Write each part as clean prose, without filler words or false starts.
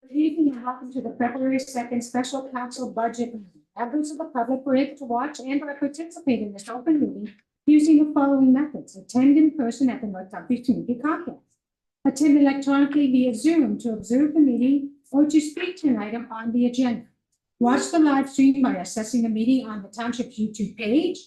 Good evening and welcome to the February 2nd Special Council Budget Meeting. Members of the public were able to watch and or participate in this open meeting using the following methods. Attend in person at the North Dumfries Community Complex. Attend electronically via Zoom to observe the meeting or to speak to an item on the agenda. Watch the live stream by accessing the meeting on the Township's YouTube page,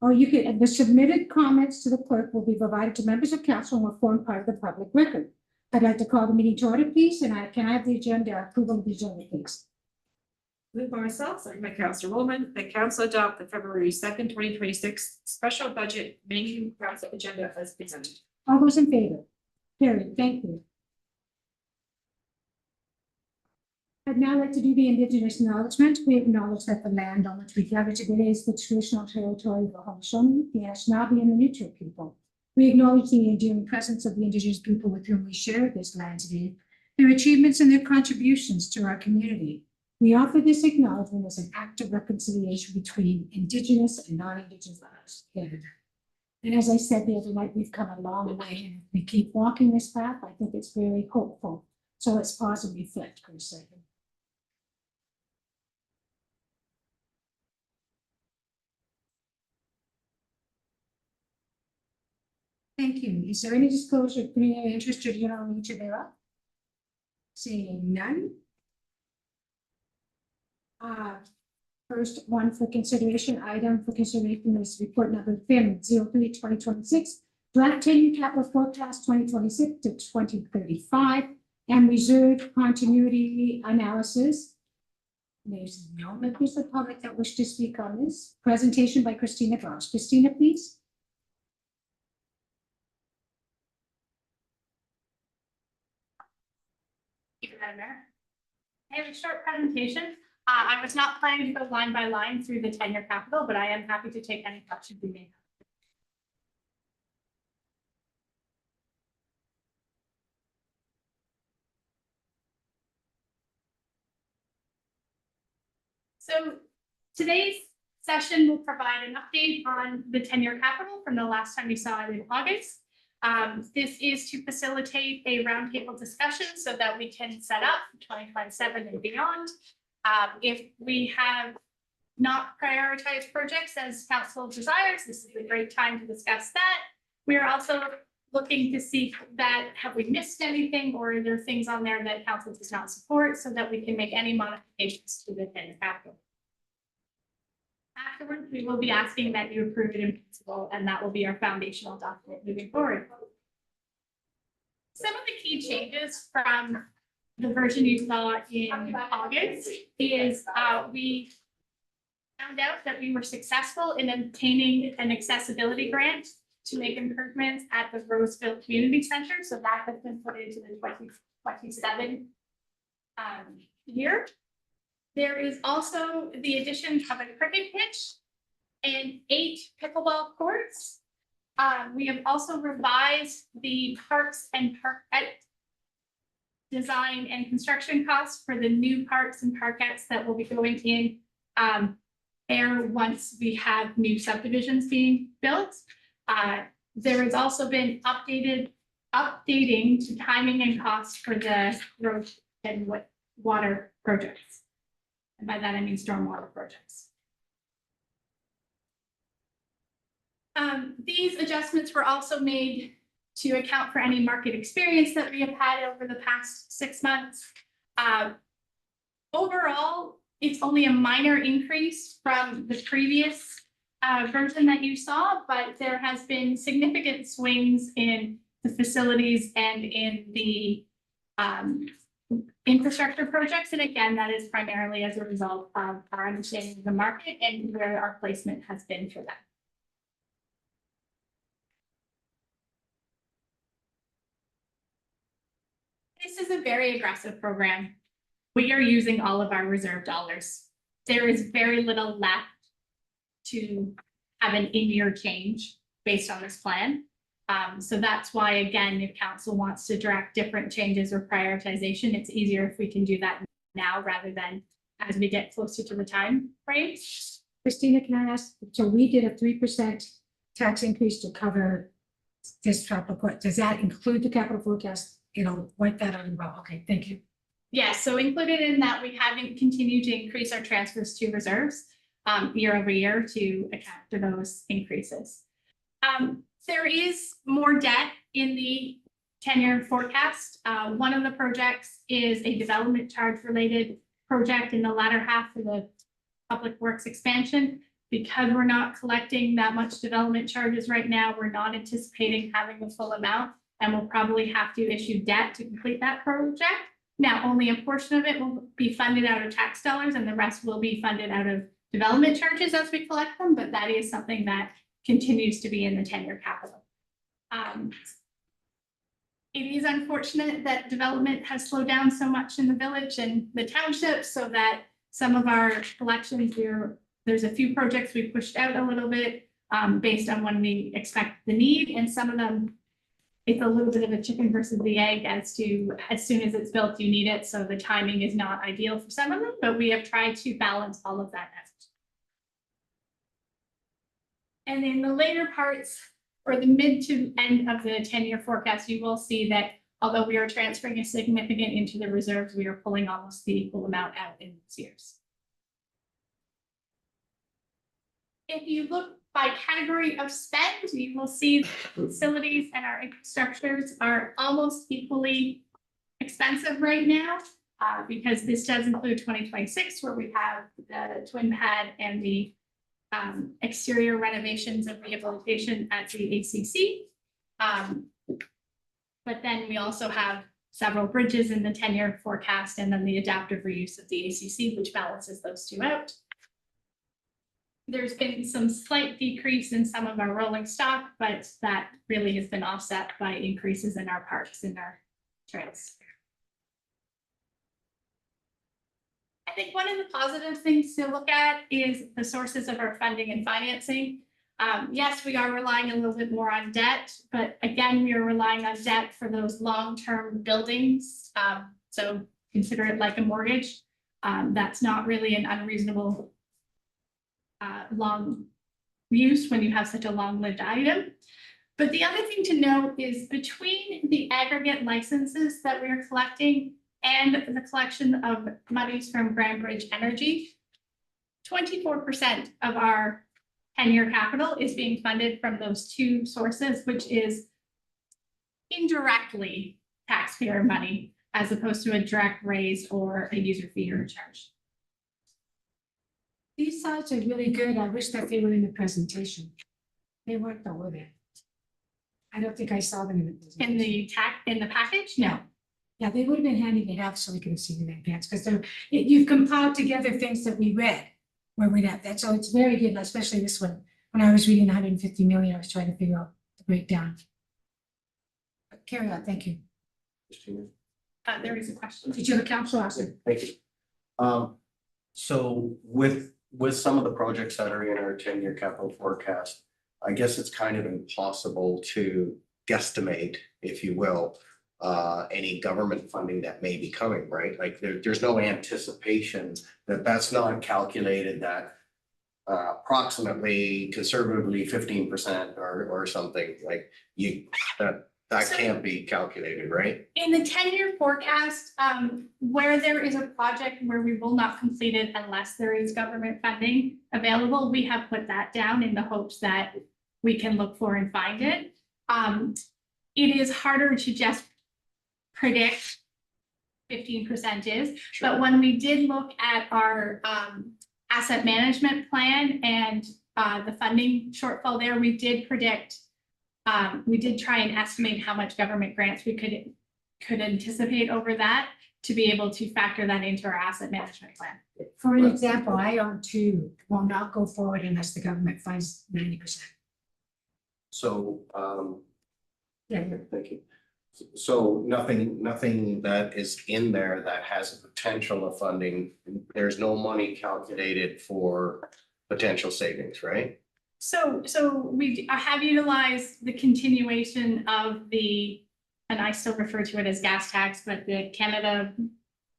or you can, the submitted comments to the clerk will be provided to members of council and will form part of the public record. I'd like to call the meeting to order, please, and can I have the agenda, approval of the agenda, please? Moved by myself, second by Councillor Roman, that council adopt the February 2nd, 2026 special budget main council agenda as presented. All those in favor? Carried, thank you. I'd now like to do the Indigenous acknowledgement. We acknowledge that the land on which we gather today is the traditional territory of the Haudenosaunee, the Anishinaabe, and the Neutral people. We acknowledge the enduring presence of the Indigenous people with whom we share this land today, their achievements and their contributions to our community. We offer this acknowledgement as an act of reconciliation between Indigenous and non-Indigenous lives in Canada. And as I said the other night, we've come a long way, and if we keep walking this path, I think it's very hopeful. So let's pause and reflect for a second. Thank you. Is there any disclosure of community interest or general nature thereof? Seeing none. First one for consideration, item for consideration is report number FIM 03-2026, draft 10-year capital forecast 2026 to 2035, and reserve continuity analysis. There's no members of the public that wish to speak on this. Presentation by Christina Gross. Christina, please. Madam Mayor. I have a short presentation. I was not planning to go line by line through the 10-year capital, but I am happy to take any questions you may have. So today's session will provide an update on the 10-year capital from the last time we saw it in August. This is to facilitate a roundtable discussion so that we can set up 2027 and beyond. If we have not prioritized projects as council desires, this is a great time to discuss that. We are also looking to see that have we missed anything, or are there things on there that council does not support, so that we can make any modifications to the 10-year capital. Afterwards, we will be asking that you approve it in principle, and that will be our foundational document moving forward. Some of the key changes from the version you saw in August is we found out that we were successful in obtaining an accessibility grant to make improvements at the Roseville Community Center. So that has been put into the 2027 year. There is also the addition of a cricket pitch and 8 pickleball courts. We have also revised the parks and parkette design and construction costs for the new parks and parkettes that will be going in there once we have new subdivisions being built. There has also been updating to timing and cost for the road and water projects. And by that, I mean stormwater projects. These adjustments were also made to account for any market experience that we have had over the past 6 months. Overall, it's only a minor increase from the previous version that you saw, but there has been significant swings in the facilities and in the infrastructure projects. And again, that is primarily as a result of our understanding of the market and where our placement has been for that. This is a very aggressive program. We are using all of our reserve dollars. There is very little left to have an in-year change based on this plan. So that's why, again, if council wants to direct different changes or prioritization, it's easier if we can do that now rather than as we get closer to the time frame. Christina, can I ask, so we did a 3% tax increase to cover this capital. Does that include the capital forecast? Wipe that on the roll. Okay, thank you. Yes, so included in that, we haven't continued to increase our transfers to reserves year over year to account for those increases. There is more debt in the 10-year forecast. One of the projects is a development charge related project in the latter half of the public works expansion. Because we're not collecting that much development charges right now, we're not anticipating having the full amount, and we'll probably have to issue debt to complete that project. Now, only a portion of it will be funded out of tax dollars and the rest will be funded out of development charges as we collect them, but that is something that continues to be in the 10-year capital. It is unfortunate that development has slowed down so much in the village and the township, so that some of our collections, there's a few projects we pushed out a little bit based on when we expect the need, and some of them, it's a little bit of a chicken versus the egg as to as soon as it's built, you need it. So the timing is not ideal for some of them, but we have tried to balance all of that out. And in the later parts, or the mid to end of the 10-year forecast, you will see that although we are transferring a significant into the reserves, we are pulling almost the equal amount out in these years. If you look by category of spend, you will see the facilities and our infrastructures are almost equally expensive right now, because this does include 2026, where we have the twin pad and the exterior renovations and rehabilitation at the ACC. But then we also have several bridges in the 10-year forecast, and then the adaptive reuse of the ACC, which balances those two out. There's been some slight decrease in some of our rolling stock, but that really has been offset by increases in our parks and our trails. I think one of the positive things to look at is the sources of our funding and financing. Yes, we are relying a little bit more on debt, but again, we are relying on debt for those long-term buildings. So consider it like a mortgage. That's not really an unreasonable long use when you have such a long-lived item. But the other thing to note is between the aggregate licenses that we are collecting and the collection of monies from Grand Bridge Energy, 24% of our 10-year capital is being funded from those two sources, which is indirectly taxpayer money as opposed to a direct raise or a user fee or a charge. These slides are really good. I wish that they were in the presentation. They weren't, though, were they? I don't think I saw them in the presentation. In the package? No. Yeah, they would have been handy to have so we could have seen them in advance, because you've compiled together things that we read where we're at that. So it's very good, especially this one. When I was reading 150 million, I was trying to figure out the breakdown. But carry on, thank you. There is a question. Did you have a council answer? Thank you. So with some of the projects that are in our 10-year capital forecast, I guess it's kind of impossible to guesstimate, if you will, any government funding that may be coming, right? Like there's no anticipation that's not calculated that approximately conservatively 15% or something like that can't be calculated, right? In the 10-year forecast, where there is a project where we will not complete it unless there is government funding available, we have put that down in the hopes that we can look for and find it. It is harder to just predict 15% is, Sure. but when we did look at our asset management plan and the funding shortfall there, we did predict, we did try and estimate how much government grants we could anticipate over that to be able to factor that into our asset management plan. For an example, I own two, will not go forward unless the government funds 90%. So, Yeah. thank you. So nothing that is in there that has a potential of funding, there's no money calculated for potential savings, right? So we have utilized the continuation of the, and I still refer to it as gas tax, but the Canada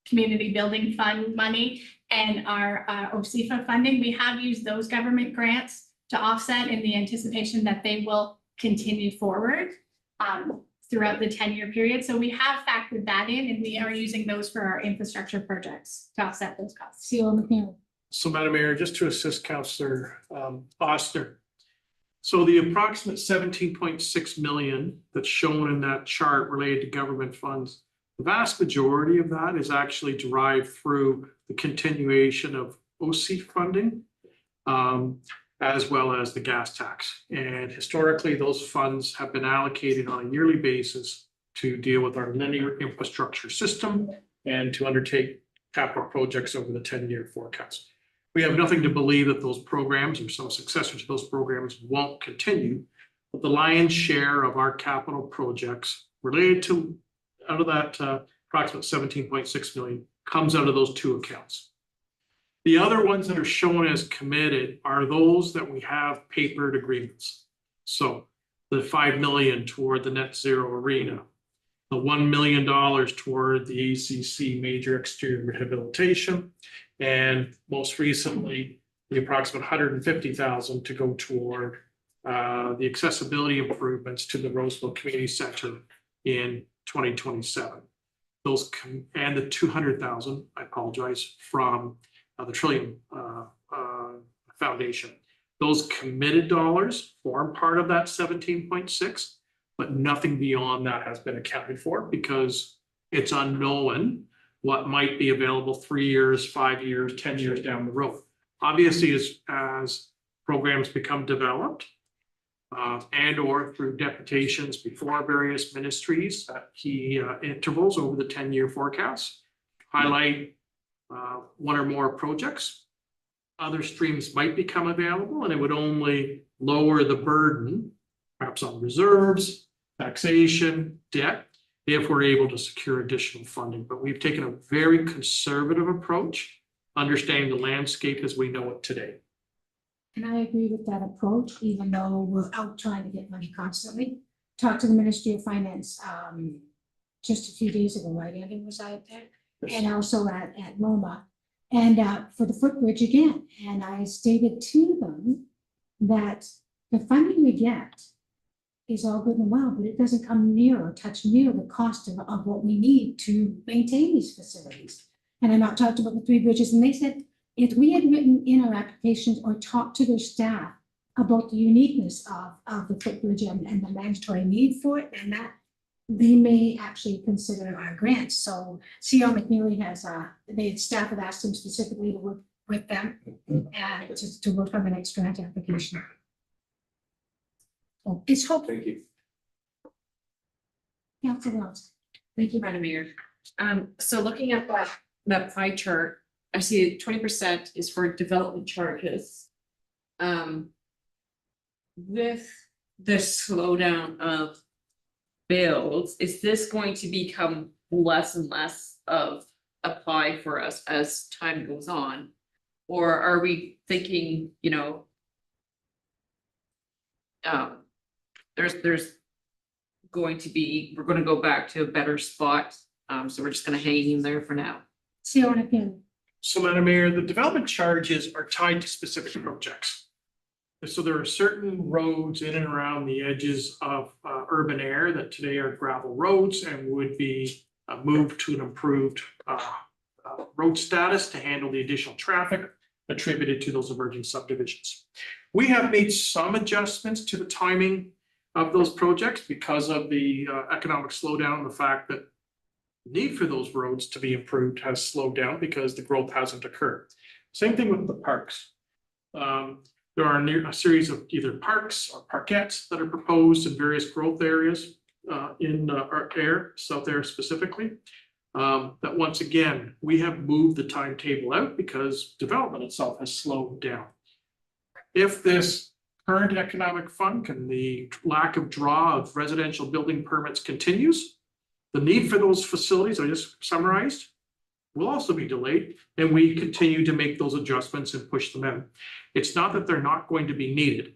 Community Building Fund money and our OCFA funding. We have used those government grants to offset in the anticipation that they will continue forward. throughout the 10-year period. So we have factored that in and we are using those for our infrastructure projects to offset those costs. CO McNeil. So Madam Mayor, just to assist Councillor Oster. So the approximate 17.6 million that's shown in that chart related to government funds, the vast majority of that is actually derived through the continuation of OC funding, as well as the gas tax. And historically, those funds have been allocated on a yearly basis to deal with our linear infrastructure system and to undertake capital projects over the 10-year forecast. We have nothing to believe that those programs or some successors to those programs won't continue, but the lion's share of our capital projects related to out of that approximate 17.6 million comes out of those two accounts. The other ones that are shown as committed are those that we have papered agreements. So the 5 million toward the net zero arena, the $1 million toward the ACC major exterior rehabilitation, and most recently, the approximate 150,000 to go toward the accessibility improvements to the Roseville Community Center in 2027. Those and the 200,000, I apologize, from the Trillium Foundation. Those committed dollars form part of that 17.6, but nothing beyond that has been accounted for because it's unknown what might be available 3 years, 5 years, 10 years down the road. Obviously, as programs become developed and or through deputations before various ministries at key intervals over the 10-year forecast, highlight one or more projects, other streams might become available, and it would only lower the burden, perhaps on reserves, taxation, debt, if we're able to secure additional funding. But we've taken a very conservative approach, understanding the landscape as we know it today. And I agree with that approach, even though we're out trying to get money constantly. Talked to the Ministry of Finance just a few days ago, right? Andy was out there, and also at MoMA, and for the footbridge again. And I stated to them that the funding we get is all good and well, but it doesn't come near or touch near the cost of what we need to maintain these facilities. And I not talked about the 3 bridges, and they said if we had written in our applications or talked to their staff about the uniqueness of the footbridge and the mandatory need for it, and that they may actually consider our grants. So CO McNeely has the staff have asked him specifically to work with them and to work on the next grant application. So it's hope. Thank you. Councilor Wells. Thank you, Madam Mayor. So looking at that pie chart, I see 20% is for development charges. With the slowdown of builds, is this going to become less and less of a pie for us as time goes on? Or are we thinking, you know, there's going to be, we're going to go back to a better spot. So we're just going to hang in there for now. CO McNeely. So Madam Mayor, the development charges are tied to specific projects. So there are certain roads in and around the edges of urban air that today are gravel roads and would be moved to an improved road status to handle the additional traffic attributed to those emerging subdivisions. We have made some adjustments to the timing of those projects because of the economic slowdown, the fact that the need for those roads to be improved has slowed down because the growth hasn't occurred. Same thing with the parks. There are a series of either parks or parkettes that are proposed in various growth areas in our South Air specifically. That once again, we have moved the timetable out because development itself has slowed down. If this current economic fund and the lack of draw of residential building permits continues, the need for those facilities I just summarized will also be delayed, and we continue to make those adjustments and push them in. It's not that they're not going to be needed.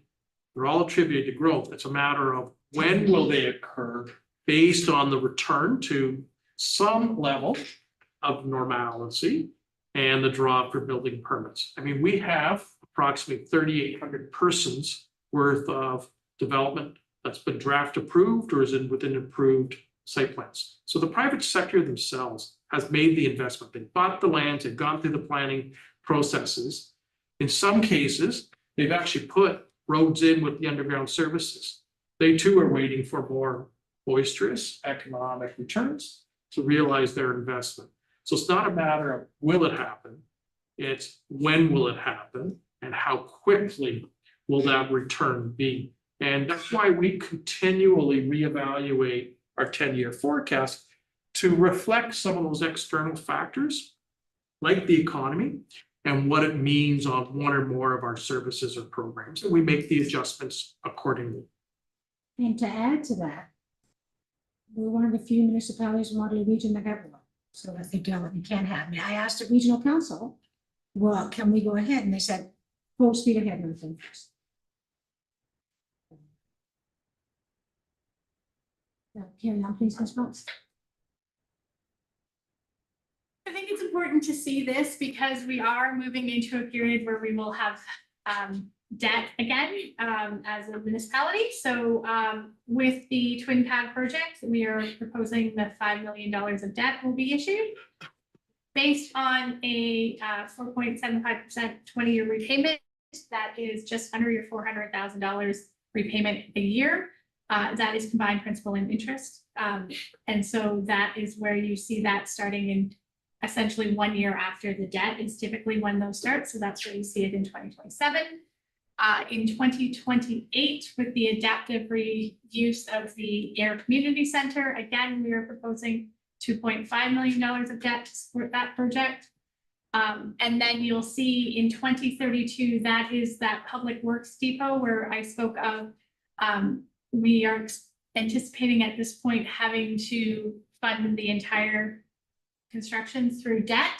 They're all attributed to growth. It's a matter of when will they occur based on the return to some level of normalcy and the draw for building permits. I mean, we have approximately 3,800 persons worth of development that's been draft approved or is in within approved site plans. So the private sector themselves has made the investment. They've bought the lands, they've gone through the planning processes. In some cases, they've actually put roads in with the underground services. They too are waiting for more boisterous economic returns to realize their investment. So it's not a matter of will it happen, it's when will it happen and how quickly will that return be. And that's why we continually reevaluate our 10-year forecast to reflect some of those external factors, like the economy, and what it means on one or more of our services or programs. And we make the adjustments accordingly. And to add to that, we're one of the few municipalities in Waterloo Region that have one. So that they don't, we can't have. I asked the regional council, well, can we go ahead? And they said, full speed ahead, no things. Carry on, please, Ms. Brooks. I think it's important to see this because we are moving into a period where we will have debt again as a municipality. So with the Twin Pad project, we are proposing that $5 million of debt will be issued based on a 4.75% 20-year repayment. That is just under your $400,000 repayment a year. That is combined principal and interest. And so that is where you see that starting in essentially 1 year after the debt is typically when those start. So that's where you see it in 2027. In 2028, with the adaptive reuse of the Air Community Center, again, we are proposing $2.5 million of debt to support that project. And then you'll see in 2032, that is that Public Works Depot where I spoke of. We are anticipating at this point having to fund the entire construction through debt.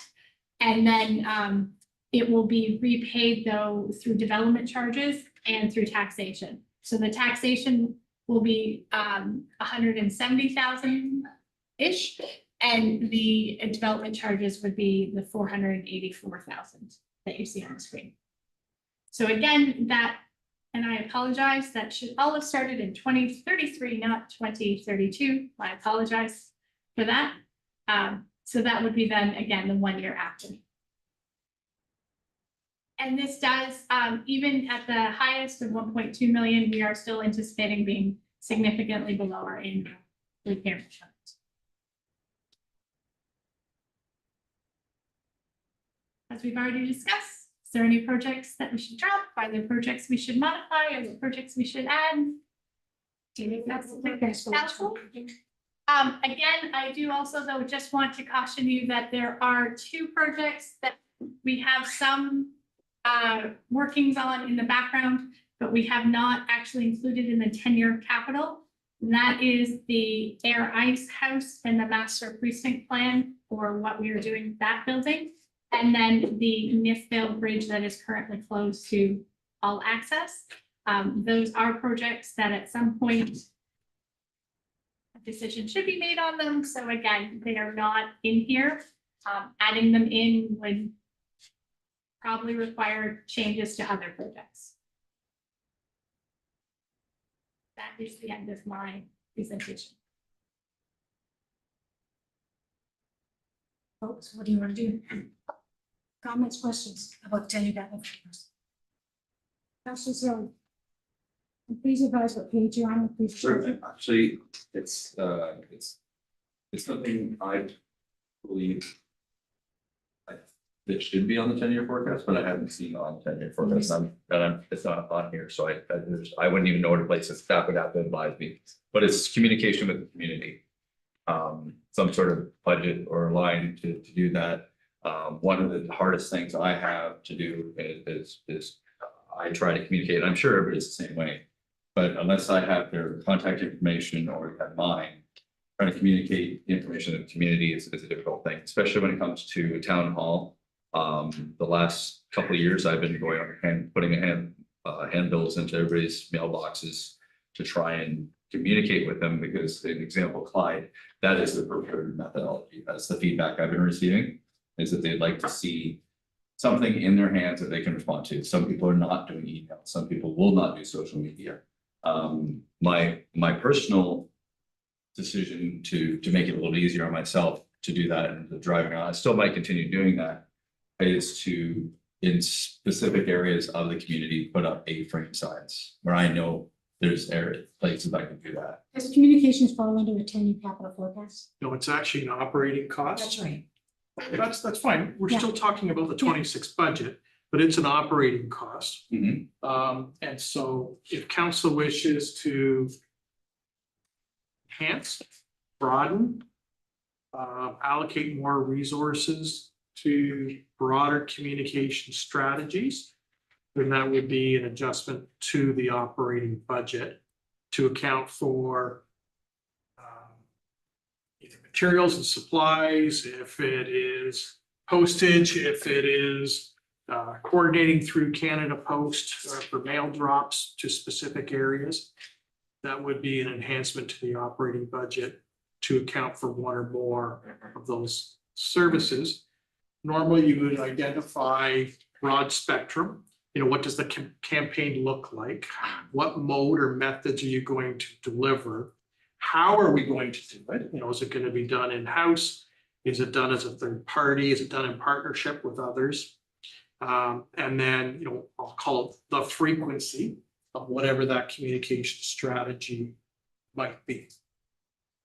And then it will be repaid though through development charges and through taxation. So the taxation will be 170,000-ish, and the development charges would be the 484,000 that you see on the screen. So again, that, and I apologize, that should all have started in 2033, not 2032. I apologize for that. So that would be then again the 1 year after. And this does, even at the highest of 1.2 million, we are still anticipating being significantly below our annual repayment charge. As we've already discussed, is there any projects that we should drop? Are there projects we should modify? Are there projects we should add? Do you think that's helpful? Again, I do also though just want to caution you that there are two projects that we have some workings on in the background, but we have not actually included in the 10-year capital. And that is the Air Ice House and the master precinct plan for what we are doing with that building. And then the Nifville Bridge that is currently closed to all access. Those are projects that at some point a decision should be made on them. So again, they are not in here. Adding them in would probably require changes to other projects. That is the end of my presentation. Folks, what do you want to do? Comments, questions about 10-year capital? Councilor Zilli. Please advise what page you're on, please. Sure, actually, it's something I believe that should be on the 10-year forecast, but I haven't seen on 10-year forecast. It's not on here, so I wouldn't even know where to place it. Staff would have to advise me, but it's communication with the community. Some sort of budget or line to do that. One of the hardest things I have to do is I try to communicate, and I'm sure everybody's the same way, but unless I have their contact information or have mine, trying to communicate the information to the community is a difficult thing, especially when it comes to a town hall. The last couple of years, I've been going on and putting handbills into everybody's mailboxes to try and communicate with them, because an example, Clyde, that is the preferred methodology. That's the feedback I've been receiving, is that they'd like to see something in their hands that they can respond to. Some people are not doing email. Some people will not do social media. My personal decision to make it a little easier on myself to do that and the driving around, I still might continue doing that, is to, in specific areas of the community, put up A-frame signs where I know there's places I can do that. Does communications fall under a 10-year capital forecast? No, it's actually an operating cost. That's right. That's fine. We're Yeah. still talking about the Yeah. 26 budget, but it's an operating cost. Mhm. And so if council wishes to enhance, broaden, allocate more resources to broader communication strategies, then that would be an adjustment to the operating budget to account for either materials and supplies, if it is postage, if it is coordinating through Canada Post for mail drops to specific areas. That would be an enhancement to the operating budget to account for one or more of those services. Normally, you would identify broad spectrum. You know, what does the campaign look like? What mode or methods are you going to deliver? How are we going to do it? You know, is it going to be done in-house? Is it done as a third party? Is it done in partnership with others? And then, you know, I'll call it the frequency of whatever that communication strategy might be.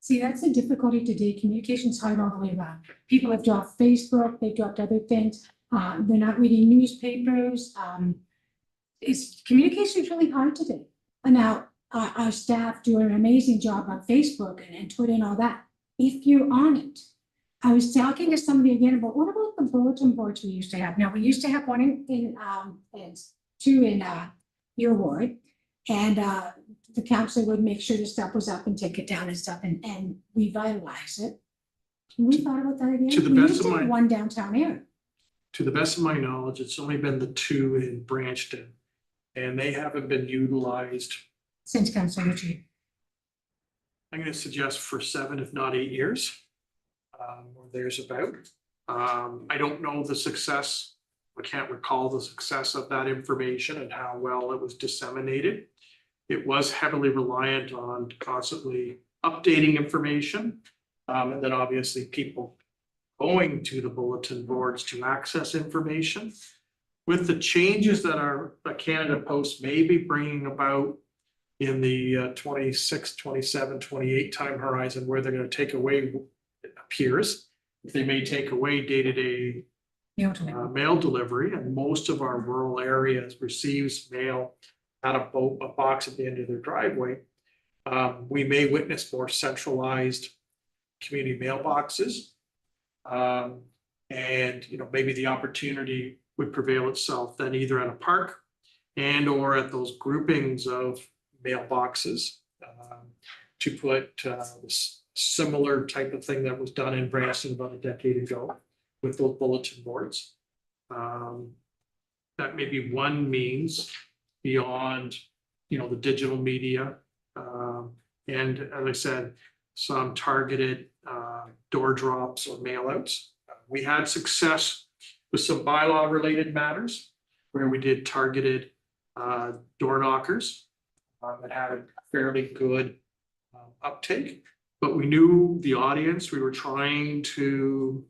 See, that's the difficulty today. Communication's hard all the way around. People have dropped Facebook, they've dropped other things. They're not reading newspapers. Communication is really hard today. And now our staff do an amazing job on Facebook and Twitter and all that. If you're on it, I was talking to somebody again about what about the bulletin boards we used to have? Now, we used to have one in two in your ward, and the council would make sure the stuff was up and take it down and stuff and revitalize it. We thought about that again. To the We best used of to have my- one downtown here. To the best of my knowledge, it's only been the two in Brampton, and they haven't been utilized. Since council retreat. I'm going to suggest for 7, if not 8 years. Or there's about. I don't know the success. I can't recall the success of that information and how well it was disseminated. It was heavily reliant on constantly updating information. And then obviously people going to the bulletin boards to access information. With the changes that Canada Post may be bringing about in the 26, 27, 28 time horizon, where they're going to take away, it appears, they may take away day-to-day mail delivery, and most of our rural areas receives mail at a box at the end of their driveway. We may witness more centralized community mailboxes. And, you know, maybe the opportunity would prevail itself then either at a park and or at those groupings of mailboxes to put this similar type of thing that was done in Brampton about a decade ago with those bulletin boards. That may be one means beyond, you know, the digital media. And as I said, some targeted door drops or mail outs. We had success with some bylaw related matters where we did targeted door knockers that had a fairly good uptake, but we knew the audience we were trying to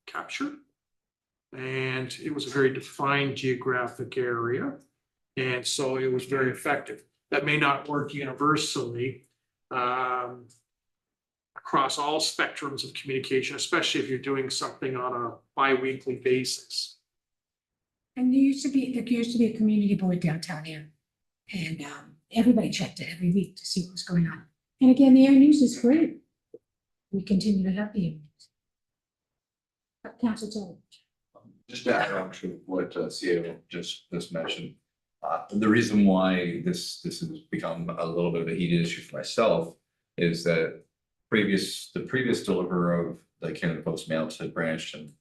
capture. And it was a very defined geographic area. And so it was very effective. That may not work universally across all spectrums of communication, especially if you're doing something on a bi-weekly basis. And there used to be a community board downtown here. And everybody checked it every week to see what was going on. And again, the air news is great. We continue to have the air news. Council Joe. Just to add on to what CEO just mentioned, the reason why this has become a little bit of a heated issue for myself is that the previous deliverer of the Canada Post mail to Brampton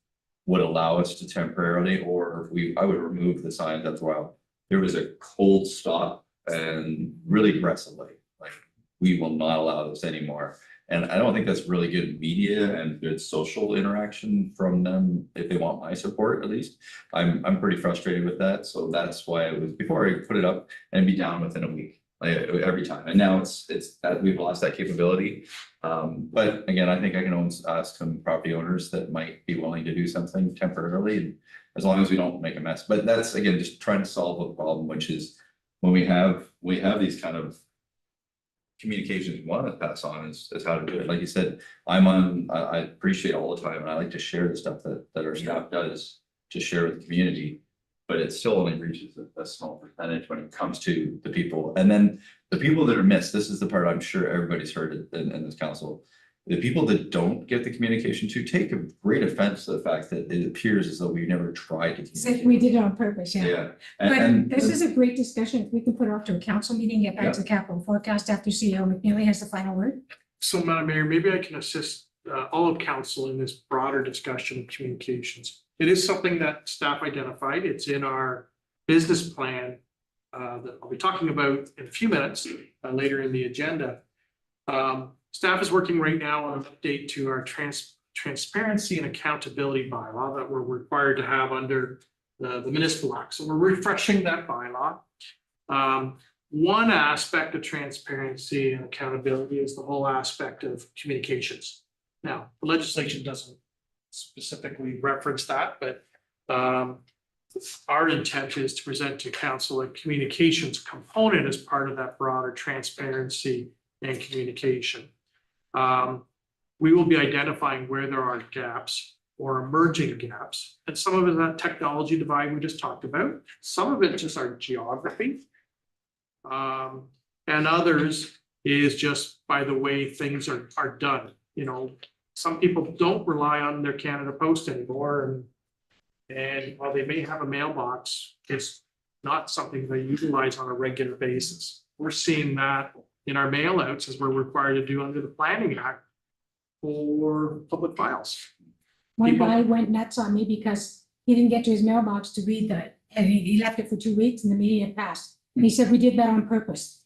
would allow us to temporarily, or I would remove the signs as well. There was a cold stop and really aggressively, like, we will not allow this anymore. And I don't think that's really good media and good social interaction from them if they want my support at least. I'm pretty frustrated with that, so that's why I was, before I put it up and be down within a week, like every time. And now it's that we've lost that capability. But again, I think I can always ask some property owners that might be willing to do something temporarily, and as long as we don't make a mess. But that's again, just trying to solve a problem, which is when we have these kind of communications we want to pass on is how to do it. Like you said, I appreciate all the time and I like to share the stuff that our staff does to share with the community. But it still only reaches a small percentage when it comes to the people. And then the people that are missed, this is the part I'm sure everybody's heard in this council. The people that don't get the communication to take a great offense to the fact that it appears as though we never tried to It's like communicate. we did it on purpose, yeah. Yeah. But this is a great discussion. If we can put it off to a council meeting, get back Yeah. to the capital forecast after CEO McNeely has the final word. So, Madam Mayor, maybe I can assist all of council in this broader discussion of communications. It is something that staff identified. It's in our business plan that I'll be talking about in a few minutes later in the agenda. Staff is working right now on an update to our transparency and accountability bylaw that we're required to have under the municipal act. So we're refreshing that bylaw. One aspect of transparency and accountability is the whole aspect of communications. Now, the legislation doesn't specifically reference that, but our intent is to present to council a communications component as part of that broader transparency and communication. We will be identifying where there are gaps or emerging gaps, and some of it is that technology divide we just talked about. Some of it is just our geography. And others is just by the way things are done. You know, some people don't rely on their Canada Post anymore, and while they may have a mailbox, it's not something they utilize on a regular basis. We're seeing that in our mail outs as we're required to do under the Planning Act for public files. One People- guy went nuts on me because he didn't get to his mailbox to read that, and he left it for 2 weeks and the meeting had passed. And he said, we did that on purpose.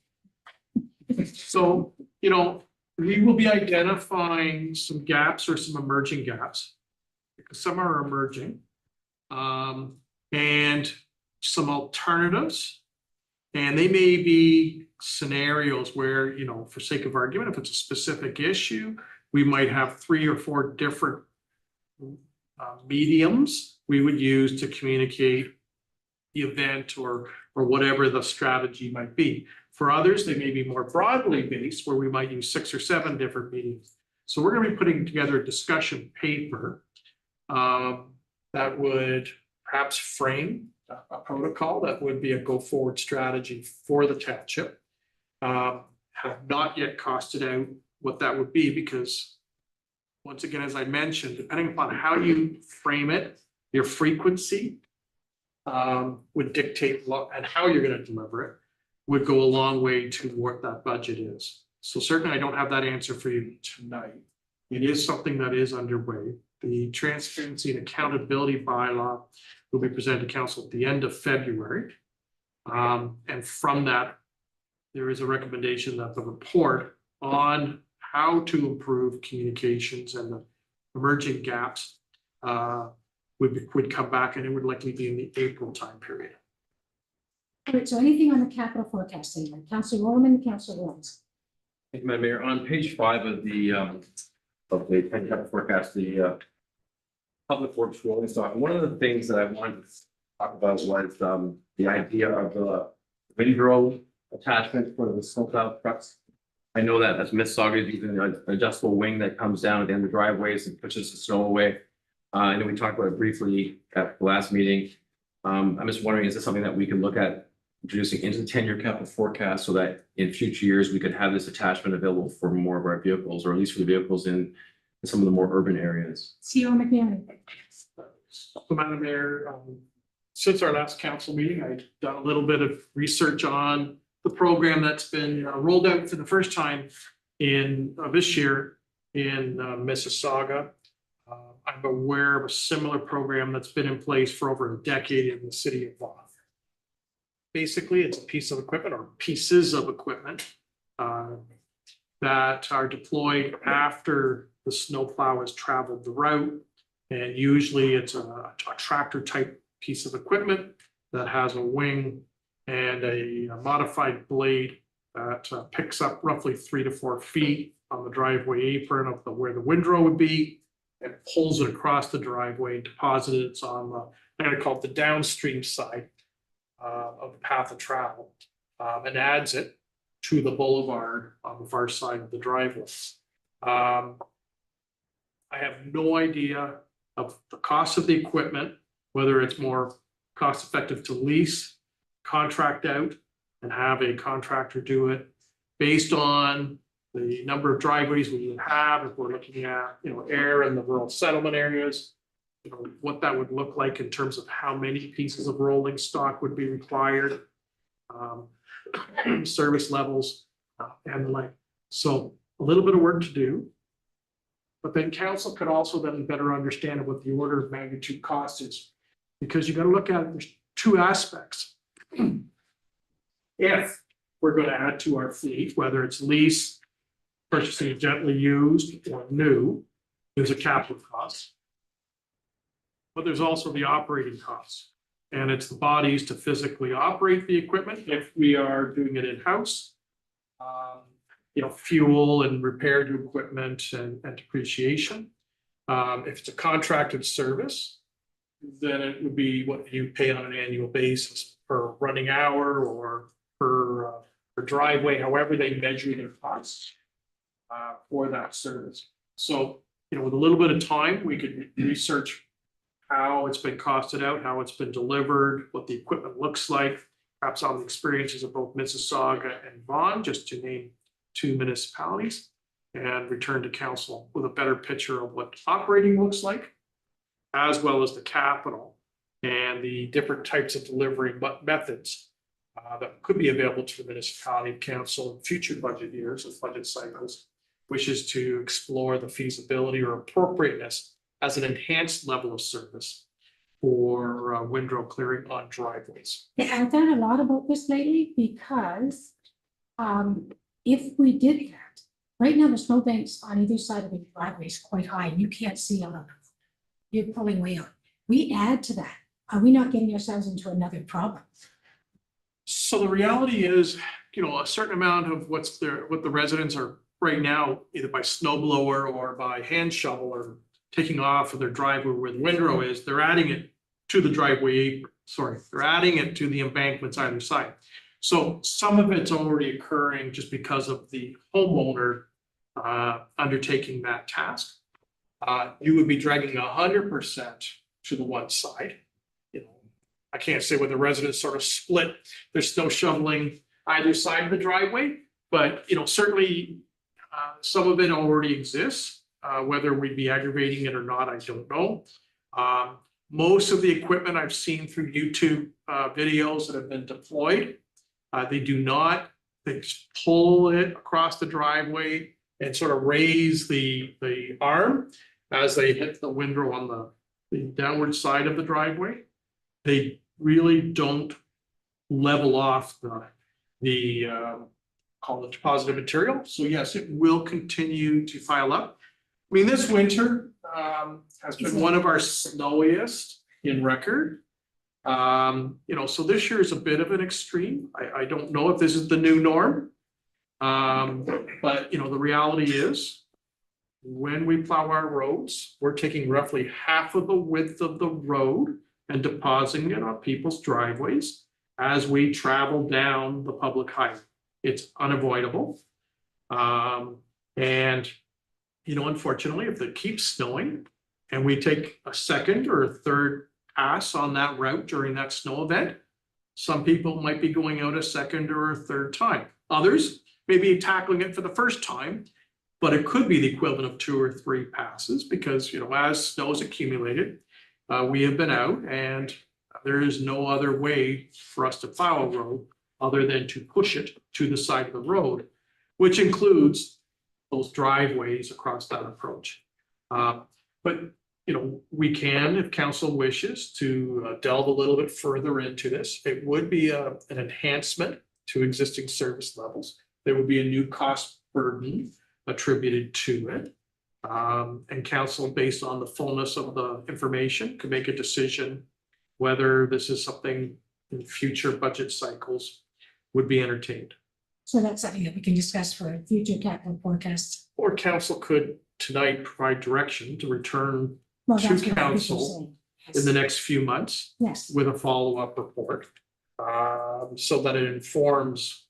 So, you know, we will be identifying some gaps or some emerging gaps. Because some are emerging. And some alternatives. And they may be scenarios where, you know, for sake of argument, if it's a specific issue, we might have 3 or 4 different mediums we would use to communicate the event or whatever the strategy might be. For others, they may be more broadly based where we might use 6 or 7 different mediums. So we're going to be putting together a discussion paper that would perhaps frame a protocol that would be a go forward strategy for the township. Have not yet costed out what that would be because once again, as I mentioned, depending upon how you frame it, your frequency would dictate and how you're going to deliver it would go a long way to what that budget is. So certainly I don't have that answer for you tonight. It is something that is underway. The transparency and accountability bylaw will be presented to council at the end of February. And from that, there is a recommendation that the report on how to improve communications and the emerging gaps would come back, and it would likely be in the April time period. All right, so anything on the capital forecast, anyone? Councilor Norman, Councilor Lawrence. Thank you, Madam Mayor. On page 5 of the capital forecast, the public works rolling stock. One of the things that I wanted to talk about was the idea of the windrow attachment for the snowplow trucks. I know that as Mississauga is using an adjustable wing that comes down at the end of the driveways and pushes the snow away. I know we talked about it briefly at the last meeting. I'm just wondering, is this something that we can look at introducing into the 10-year capital forecast so that in future years we could have this attachment available for more of our vehicles, or at least for the vehicles in some of the more urban areas? CEO McNeely. So, Madam Mayor, since our last council meeting, I've done a little bit of research on the program that's been rolled out for the first time in this year in Mississauga. I'm aware of a similar program that's been in place for over a decade in the city of Vaughan. Basically, it's a piece of equipment or pieces of equipment. that are deployed after the snowplow has traveled the route. And usually it's a tractor type piece of equipment that has a wing and a modified blade that picks up roughly 3 to 4 feet on the driveway apron of where the windrow would be, and pulls it across the driveway, deposits it on the, I'm gonna call it the downstream side of the path of travel, and adds it to the boulevard on the far side of the driveway. I have no idea of the cost of the equipment, whether it's more cost effective to lease, contract out, and have a contractor do it based on the number of driveways we would have if we're looking at, air in the rural settlement areas. What that would look like in terms of how many pieces of rolling stock would be required, service levels, and the like. So a little bit of work to do. But then council could also then better understand what the order of magnitude cost is. Because you got to look at it, there's 2 aspects. If we're going to add to our fleet, whether it's lease, purchasing gently used or new, there's a capital cost. But there's also the operating costs. And it's the bodies to physically operate the equipment if we are doing it in-house. Fuel and repair to equipment and depreciation. If it's a contracted service, then it would be what you pay on an annual basis per running hour or per driveway, however they measure their costs for that service. So, with a little bit of time, we could research how it's been costed out, how it's been delivered, what the equipment looks like, perhaps on the experiences of both Mississauga and Vaughan, just to name 2 municipalities, and return to council with a better picture of what operating looks like, as well as the capital and the different types of delivery methods that could be available to the municipality council in future budget years and budget cycles, wishes to explore the feasibility or appropriateness as an enhanced level of service for windrow clearing on driveways. I've done a lot about this lately because if we did that, right now the snowbanks on either side of the driveway is quite high and you can't see out of them. You're pulling way out. We add to that. Are we not getting ourselves into another problem? So the reality is, a certain amount of what the residents are right now, either by snow blower or by hand shovel or taking off of their driveway where the windrow is, they're adding it to the driveway. They're adding it to the embankments either side. So some of it's already occurring just because of the homeowner undertaking that task. You would be dragging 100% to the one side. I can't say whether residents sort of split their snow shoveling either side of the driveway, but certainly some of it already exists. Whether we'd be aggravating it or not, I don't know. Most of the equipment I've seen through YouTube videos that have been deployed, they just pull it across the driveway and sort of raise the arm as they hit the windrow on the downward side of the driveway. They really don't level off the call it deposited material. So yes, it will continue to file up. I mean, this winter has been one of our snowiest in record. So this year is a bit of an extreme. I don't know if this is the new norm. But the reality is when we plow our roads, we're taking roughly half of the width of the road and depositing it on people's driveways as we travel down the public highway. It's unavoidable. Unfortunately, if it keeps snowing and we take a second or a third pass on that route during that snow event, some people might be going out a second or a third time. Others may be tackling it for the first time, but it could be the equivalent of 2 or 3 passes because, as snow is accumulated, we have been out and there is no other way for us to plow a road other than to push it to the side of the road, which includes those driveways across that approach. But we can, if council wishes, to delve a little bit further into this. It would be an enhancement to existing service levels. There would be a new cost burden attributed to it. And council, based on the fullness of the information, could make a decision whether this is something in future budget cycles would be entertained. So that's something that we can discuss for future capital forecasts. Or council could tonight provide direction to return Well, To that's what I was council saying. in the next few months Yes, with a follow-up report. So that it informs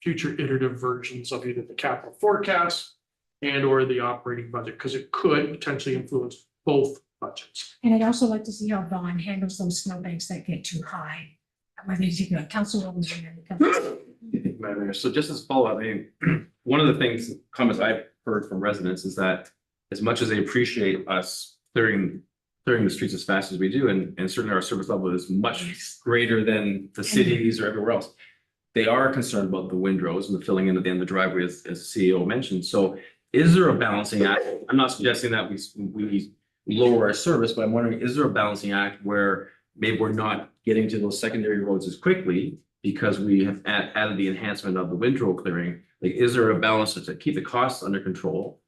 future iterative versions of either the capital forecast and or the operating budget, because it could potentially influence both budgets. and I'd also like to see how Vaughn handles those snowbanks that get too high. Whether he's, you know, council over there. Madam Mayor, so just as a follow-up, I mean, one of the things, comments I've heard from residents is that as much as they appreciate us clearing the streets as fast as we do, and certainly our service level is much greater than the cities or everywhere else. They are concerned about the windrows and the filling in at the end of the driveway, as the CEO mentioned. So is there a balancing act? I'm not suggesting that we lower our service, but I'm wondering, is there a balancing act where maybe we're not getting to those secondary roads as quickly because we have added the enhancement of the windrow clearing? Like, is there a balance to keep the costs under control?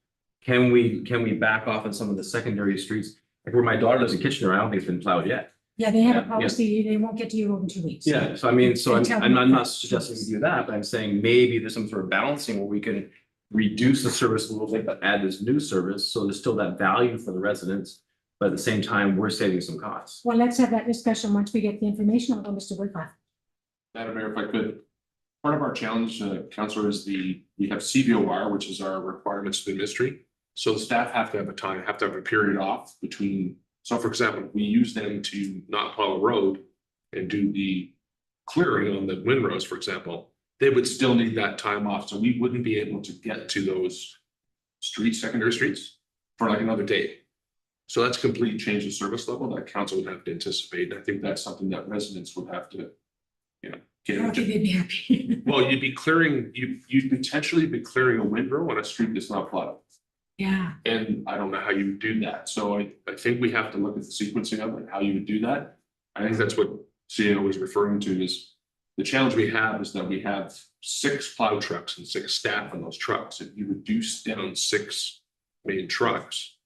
Can we back off on some of the secondary streets? Like where my daughter lives in Kitchener, I don't think it's been plowed yet. Yeah, they have a Yeah. policy, they won't get to your road in 2 weeks. Yeah, so I mean, so Until I'm the- not suggesting we do that, but I'm saying maybe there's some sort of balancing where we can reduce the service a little bit, but add this new service, so there's still that value for the residents. But at the same time, we're saving some costs. Well, let's have that discussion once we get the information on Mr. Woodcock. Madam Mayor, if I could, part of our challenge, Councillor, is we have CVOR, which is our requirements to the ministry. So the staff have to have a period off between, so for example, we use them to not plow a road and do the clearing on the windrows, for example, they would still need that time off, so we wouldn't be able to get to those streets, secondary streets, for like another day. So that's a complete change of service level that council would have to anticipate, and I think that's something that residents would have to, you know, I don't get. think they'd be happy. Well, you'd potentially be clearing a windrow on a street that's not plowed. Yeah, And I don't know how you would do that. So I think we have to look at the sequencing of it, how you would do that. I think that's what CEO was referring to is the challenge we have is that we have 6 plow trucks and 6 staff on those trucks. If you reduce down 6 main trucks,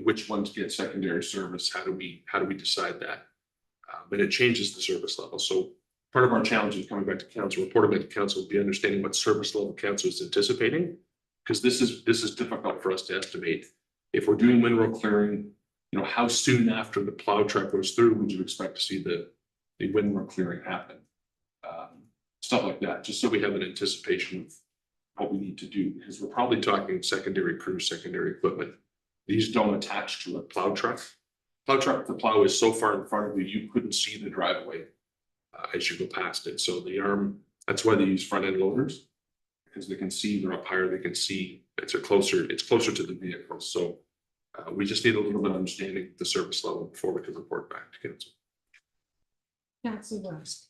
which ones get secondary service? How do we decide that? But it changes the service level. So part of our challenge is coming back to council, reporting back to council, would be understanding what service level council is anticipating. Because this is difficult for us to estimate. If we're doing windrow clearing, you know, how soon after the plow truck goes through would you expect to see the windrow clearing happen? Stuff like that, just so we have an anticipation of what we need to do, because we're probably talking secondary crew, secondary equipment. These don't attach to a plow truck. The plow is so far in front of you, you couldn't see the driveway as you go past it. So the arm, that's why they use front end loaders. Because they can see, they're up higher, they can see, it's closer to the vehicle, so we just need a little bit of understanding of the service level before we can report back to council. that's the worst.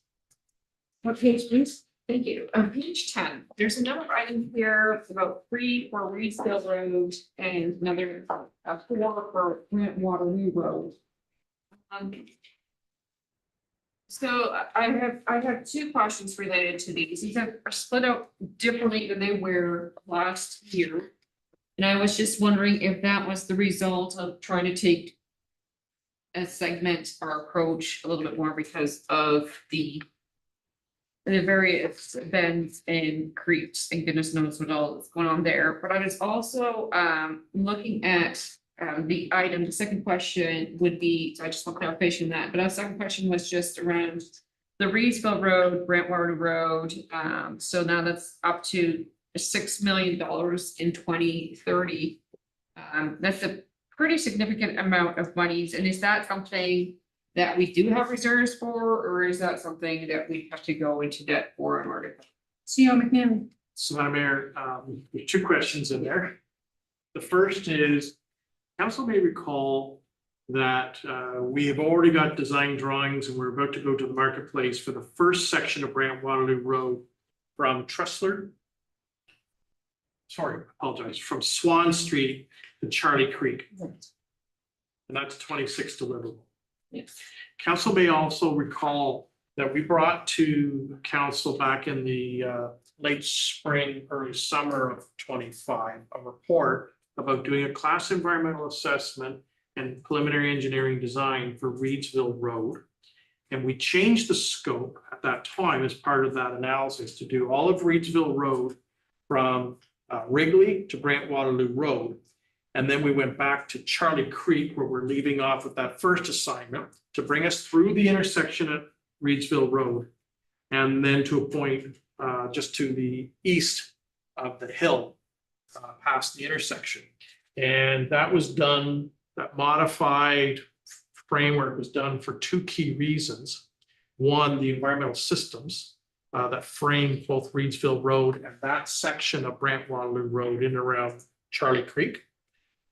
What page, please? Thank you. On page 10, there's another item here about 3 for Reedsville Road and another 4 for Grant Waterloo Road. So I have 2 questions related to these. These are split out differently than they were last year. And I was just wondering if that was the result of trying to take a segment or approach a little bit more because of the various bends and creeps and goodness knows what all is going on there. But I was also looking at the item, the second question would be, so I just want clarification on that, but our second question was just around the Reedsville Road, Brentwater Road. So now that's up to $6 million in 2030. That's a pretty significant amount of monies. And is that something that we do have reserves for, or is that something that we have to go into debt for in order? CEO McNally. So Madam Mayor, there's 2 questions in there. The first is, council may recall that we have already got design drawings and we're about to go to the marketplace for the first section of Brant Waterloo Road from Trustler. Sorry, apologize, from Swan Street to Charlie Creek. Right. And that's 26 deliverable. Yes. Council may also recall that we brought to council back in the late spring, early summer of 25, a report about doing a class environmental assessment and preliminary engineering design for Reedsville Road. And we changed the scope at that time as part of that analysis to do all of Reedsville Road from Wrigley to Brant Waterloo Road. And then we went back to Charlie Creek, where we're leaving off with that first assignment to bring us through the intersection at Reedsville Road. And then to a point just to the east of the hill, past the intersection. And that was done, that modified framework was done for two key reasons. One, the environmental systems that frame both Reedsville Road and that section of Brant Waterloo Road in and around Charlie Creek,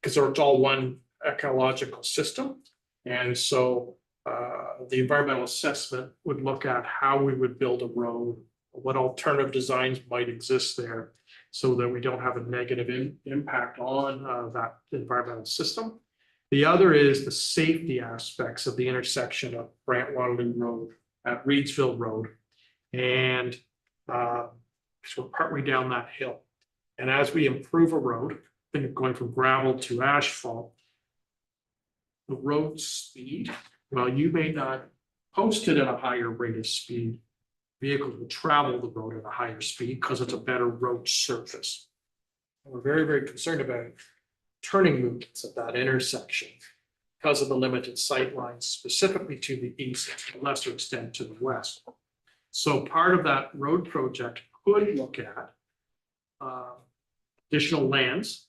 because it's all one ecological system. And so the environmental assessment would look at how we would build a road, what alternative designs might exist there, so that we don't have a negative impact on that environmental system. The other is the safety aspects of the intersection of Brant Waterloo Road at Reedsville Road. And so we're partway down that hill. And as we improve a road, think of going from gravel to asphalt, the road speed, well, you may not post it at a higher rate of speed. Vehicles will travel the road at a higher speed because it's a better road surface. And we're very, very concerned about turning movements at that intersection because of the limited sight lines, specifically to the east, to a lesser extent to the west. So part of that road project could look at additional lands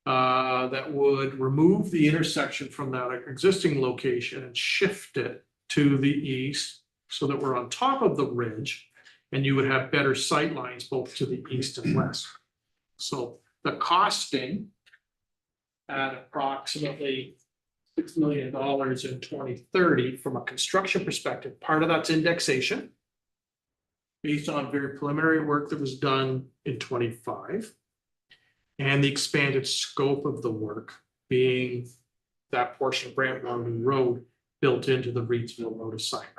that would remove the intersection from that existing location and shift it to the east so that we're on top of the ridge and you would have better sight lines both to the east and west. So the costing at approximately $6 million in 2030 from a construction perspective, part of that's indexation based on very preliminary work that was done in 25. And the expanded scope of the work being that portion of Brant Waterloo Road built into the Reedsville Road assignment.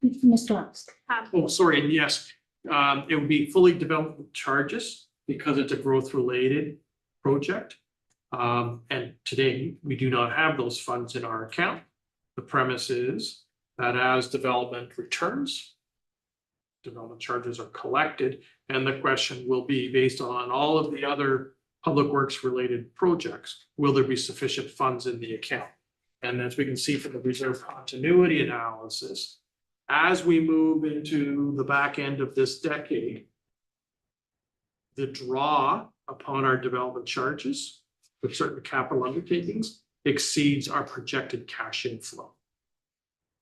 Mr. Ross. Oh, sorry, and yes, it would be fully development charges because it's a growth related project. And today we do not have those funds in our account. The premise is that as development returns, development charges are collected, and the question will be based on all of the other public works related projects, will there be sufficient funds in the account? And as we can see from the reserve continuity analysis, as we move into the back end of this decade, the draw upon our development charges with certain capital undertakings exceeds our projected cash inflow.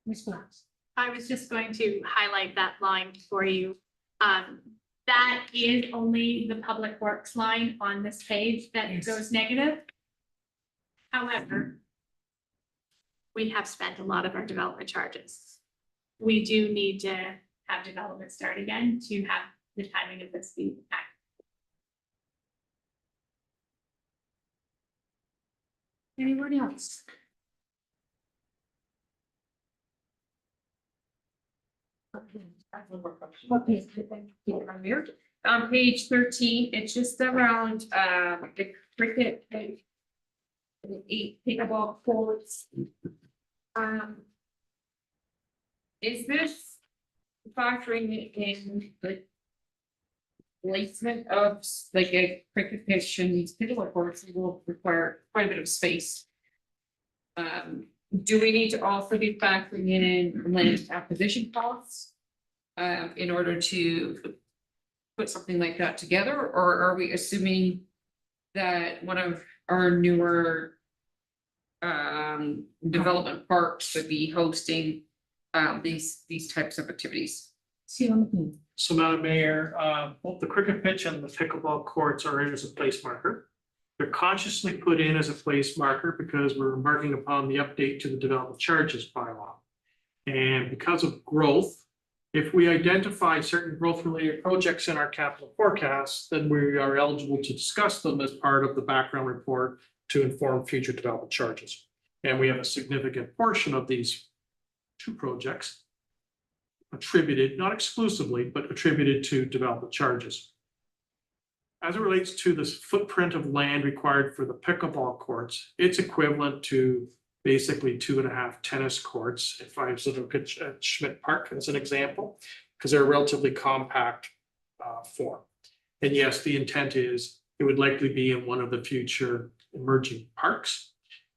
Ms. Fox. I was just going to highlight that line for you. That is only the public works line on this page that Yes. goes negative. However, we have spent a lot of our development charges. We do need to have development start again to have the timing of this be accurate. Anybody else? What page? On page 13, it's just around the cricket and the 8 pickleball courts. Is this factoring in the placement of like a cricket pitch and these pickleball courts will require quite a bit of space? Do we need to also be factoring in land acquisition costs in order to put something like that together, or are we assuming that one of our newer development parks would be hosting these types of activities? See on the page. So Madam Mayor, both the cricket pitch and the pickleball courts are in as a place marker. They're consciously put in as a place marker because we're embarking upon the update to the development charges bylaw. And because of growth, if we identify certain growth related projects in our capital forecast, then we are eligible to discuss them as part of the background report to inform future development charges. And we have a significant portion of these two projects attributed, not exclusively, but attributed to development charges. As it relates to this footprint of land required for the pickleball courts, it's equivalent to basically 2.5 tennis courts. If I was to look at Schmidt Park as an example, because they're a relatively compact form. And yes, the intent is it would likely be in one of the future emerging parks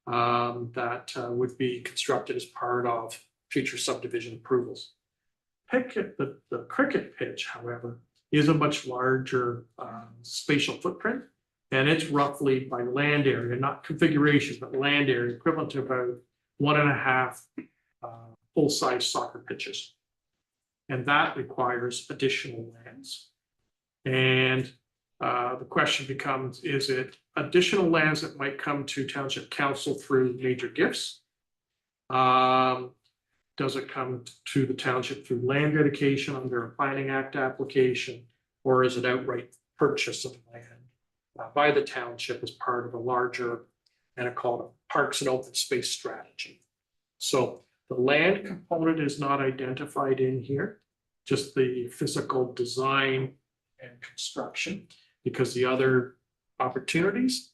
that would be constructed as part of future subdivision approvals. The cricket pitch, however, is a much larger spatial footprint, and it's roughly by land area, not configuration, but land area, equivalent to about 1.5 full-size soccer pitches. And that requires additional lands. And the question becomes, is it additional lands that might come to Township Council through major gifts? Does it come to the township through land dedication under a Planning Act application? Or is it outright purchase of land by the township as part of a larger, and I call it parks and open space strategy? So the land component is not identified in here, just the physical design and construction, because the other opportunities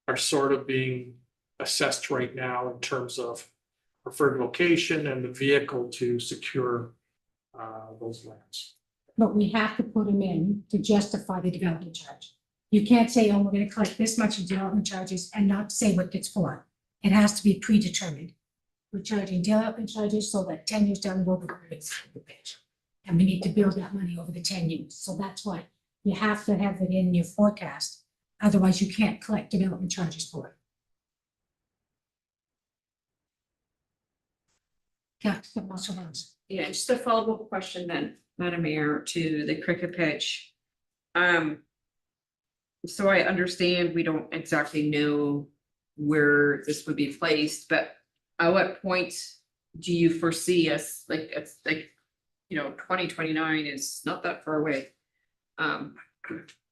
are sort of being assessed right now in terms of preferred location and the vehicle to secure those lands. But we have to put them in to justify the development charge. You can't say, oh, we're gonna collect this much in development charges and not say what it's for. It has to be predetermined. We're charging development charges so that 10 years down the road, we're gonna make the pitch. And we need to build that money over the 10 years. So that's why you have to have it in your forecast. Otherwise, you can't collect development charges for it. Yeah, Councilor Ross. Yeah, just a follow-up question then, Madam Mayor, to the cricket pitch. So I understand we don't exactly know where this would be placed, but at what point do you foresee us, like, it's like, 2029 is not that far away.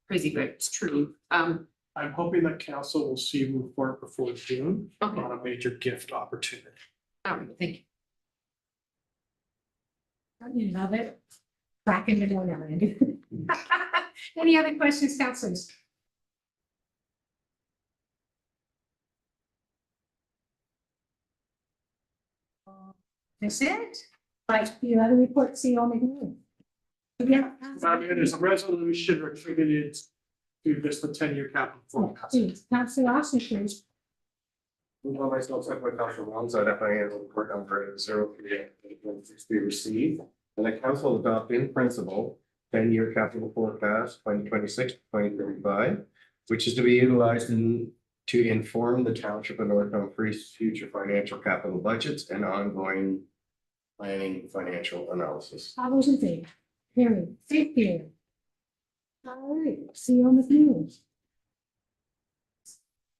Crazy, but it's true. I'm hoping that council will see move forward before June Okay. on a major gift opportunity. Thank you. Don't you love it? Back in the door now, Andy. Any other questions, councilors? That's it. Right, you have a report, see on the hearing. Yeah. There's a resolution attributed to this, the 10-year capital forecast. Councilor Austin, please. Well, myself, like my Councilor Wong's, I definitely have a report number 03-816 be received. And the council adopt in principle 10-year capital forecast 2026-2035, which is to be utilized to inform the township of North Dumfries' future financial capital budgets and ongoing planning financial analysis. All those in favor? Hearing, thank you. All right, see you on the news.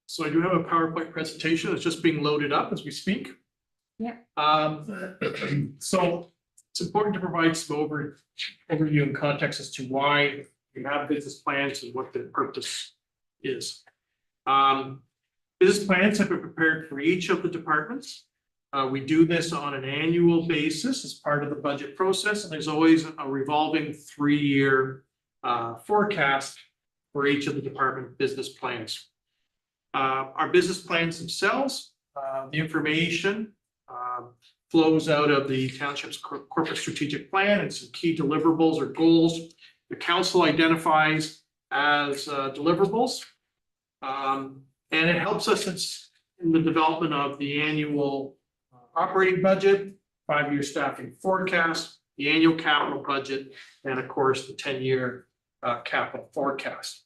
So I do have a PowerPoint presentation that's just being loaded up as we speak. Yeah. So it's important to provide some overview and context as to why we have business plans and what the purpose is. Business plans have been prepared for each of the departments. We do this on an annual basis as part of the budget process, and there's always a revolving 3-year forecast for each of the department business plans. Our business plans themselves, the information flows out of the township's corporate strategic plan and some key deliverables or goals the council identifies as deliverables. And it helps us in the development of the annual operating budget, 5-year staffing forecast, the annual capital budget, and of course, the 10-year capital forecast.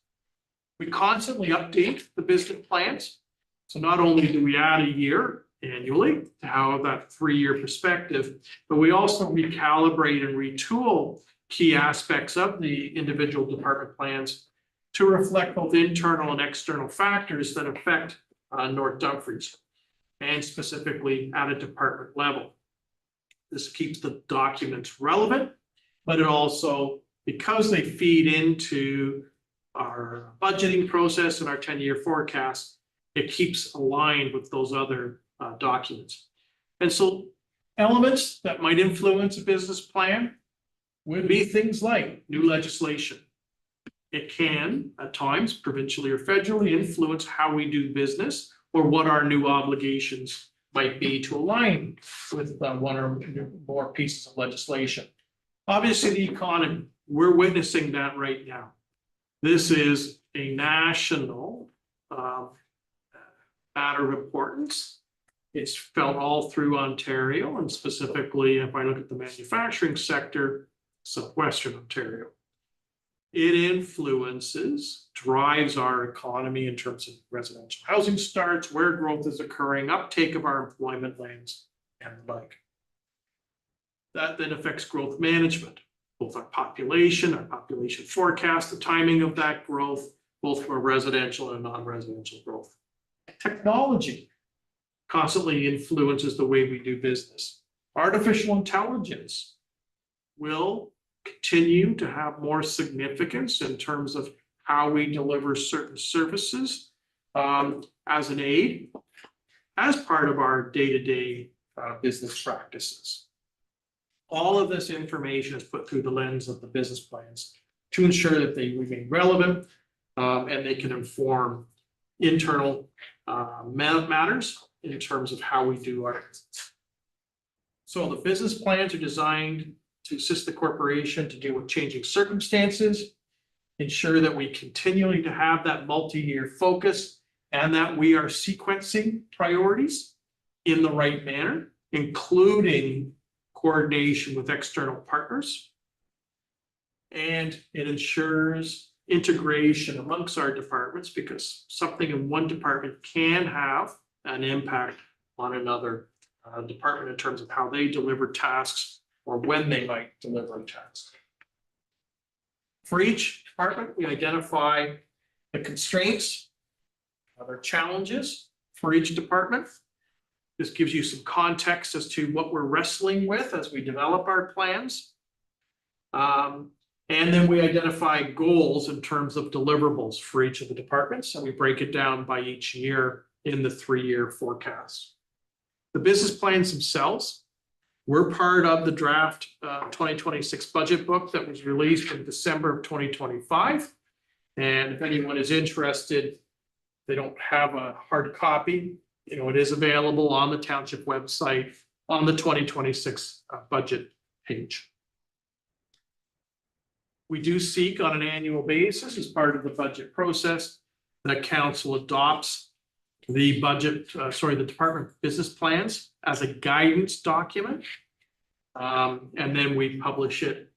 We constantly update the business plans. So not only do we add a year annually to have that 3-year perspective, but we also recalibrate and retool key aspects of the individual department plans to reflect both internal and external factors that affect North Dumfries, and specifically at a department level. This keeps the documents relevant, but it also, because they feed into our budgeting process and our 10-year forecast, it keeps aligned with those other documents. And so elements that might influence a business plan would be things like new legislation. It can, at times, provincially or federally, influence how we do business or what our new obligations might be to align with one or more pieces of legislation. Obviously, the economy, we're witnessing that right now. This is a national matter of importance. It's felt all through Ontario, and specifically, if I look at the manufacturing sector, southwestern Ontario. It influences, drives our economy in terms of residential housing starts, where growth is occurring, uptake of our employment lands, and the like. That then affects growth management, both our population forecast, the timing of that growth, both for residential and non-residential growth. Technology constantly influences the way we do business. Artificial intelligence will continue to have more significance in terms of how we deliver certain services as an aid, as part of our day-to-day business practices. All of this information is put through the lens of the business plans to ensure that they remain relevant and they can inform internal matters in terms of how we do our business. So the business plans are designed to assist the corporation to deal with changing circumstances, ensure that we continually to have that multi-year focus, and that we are sequencing priorities in the right manner, including coordination with external partners. And it ensures integration amongst our departments, because something in one department can have an impact on another department in terms of how they deliver tasks or when they might deliver a task. For each department, we identify the constraints, other challenges for each department. This gives you some context as to what we're wrestling with as we develop our plans. And then we identify goals in terms of deliverables for each of the departments, and we break it down by each year in the 3-year forecast. The business plans themselves, we're part of the draft 2026 budget book that was released in December of 2025. And if anyone is interested, they don't have a hard copy, it is available on the Township website on the 2026 budget page. We do seek on an annual basis, as part of the budget process, that council adopts the the department business plans as a guidance document. And then we publish it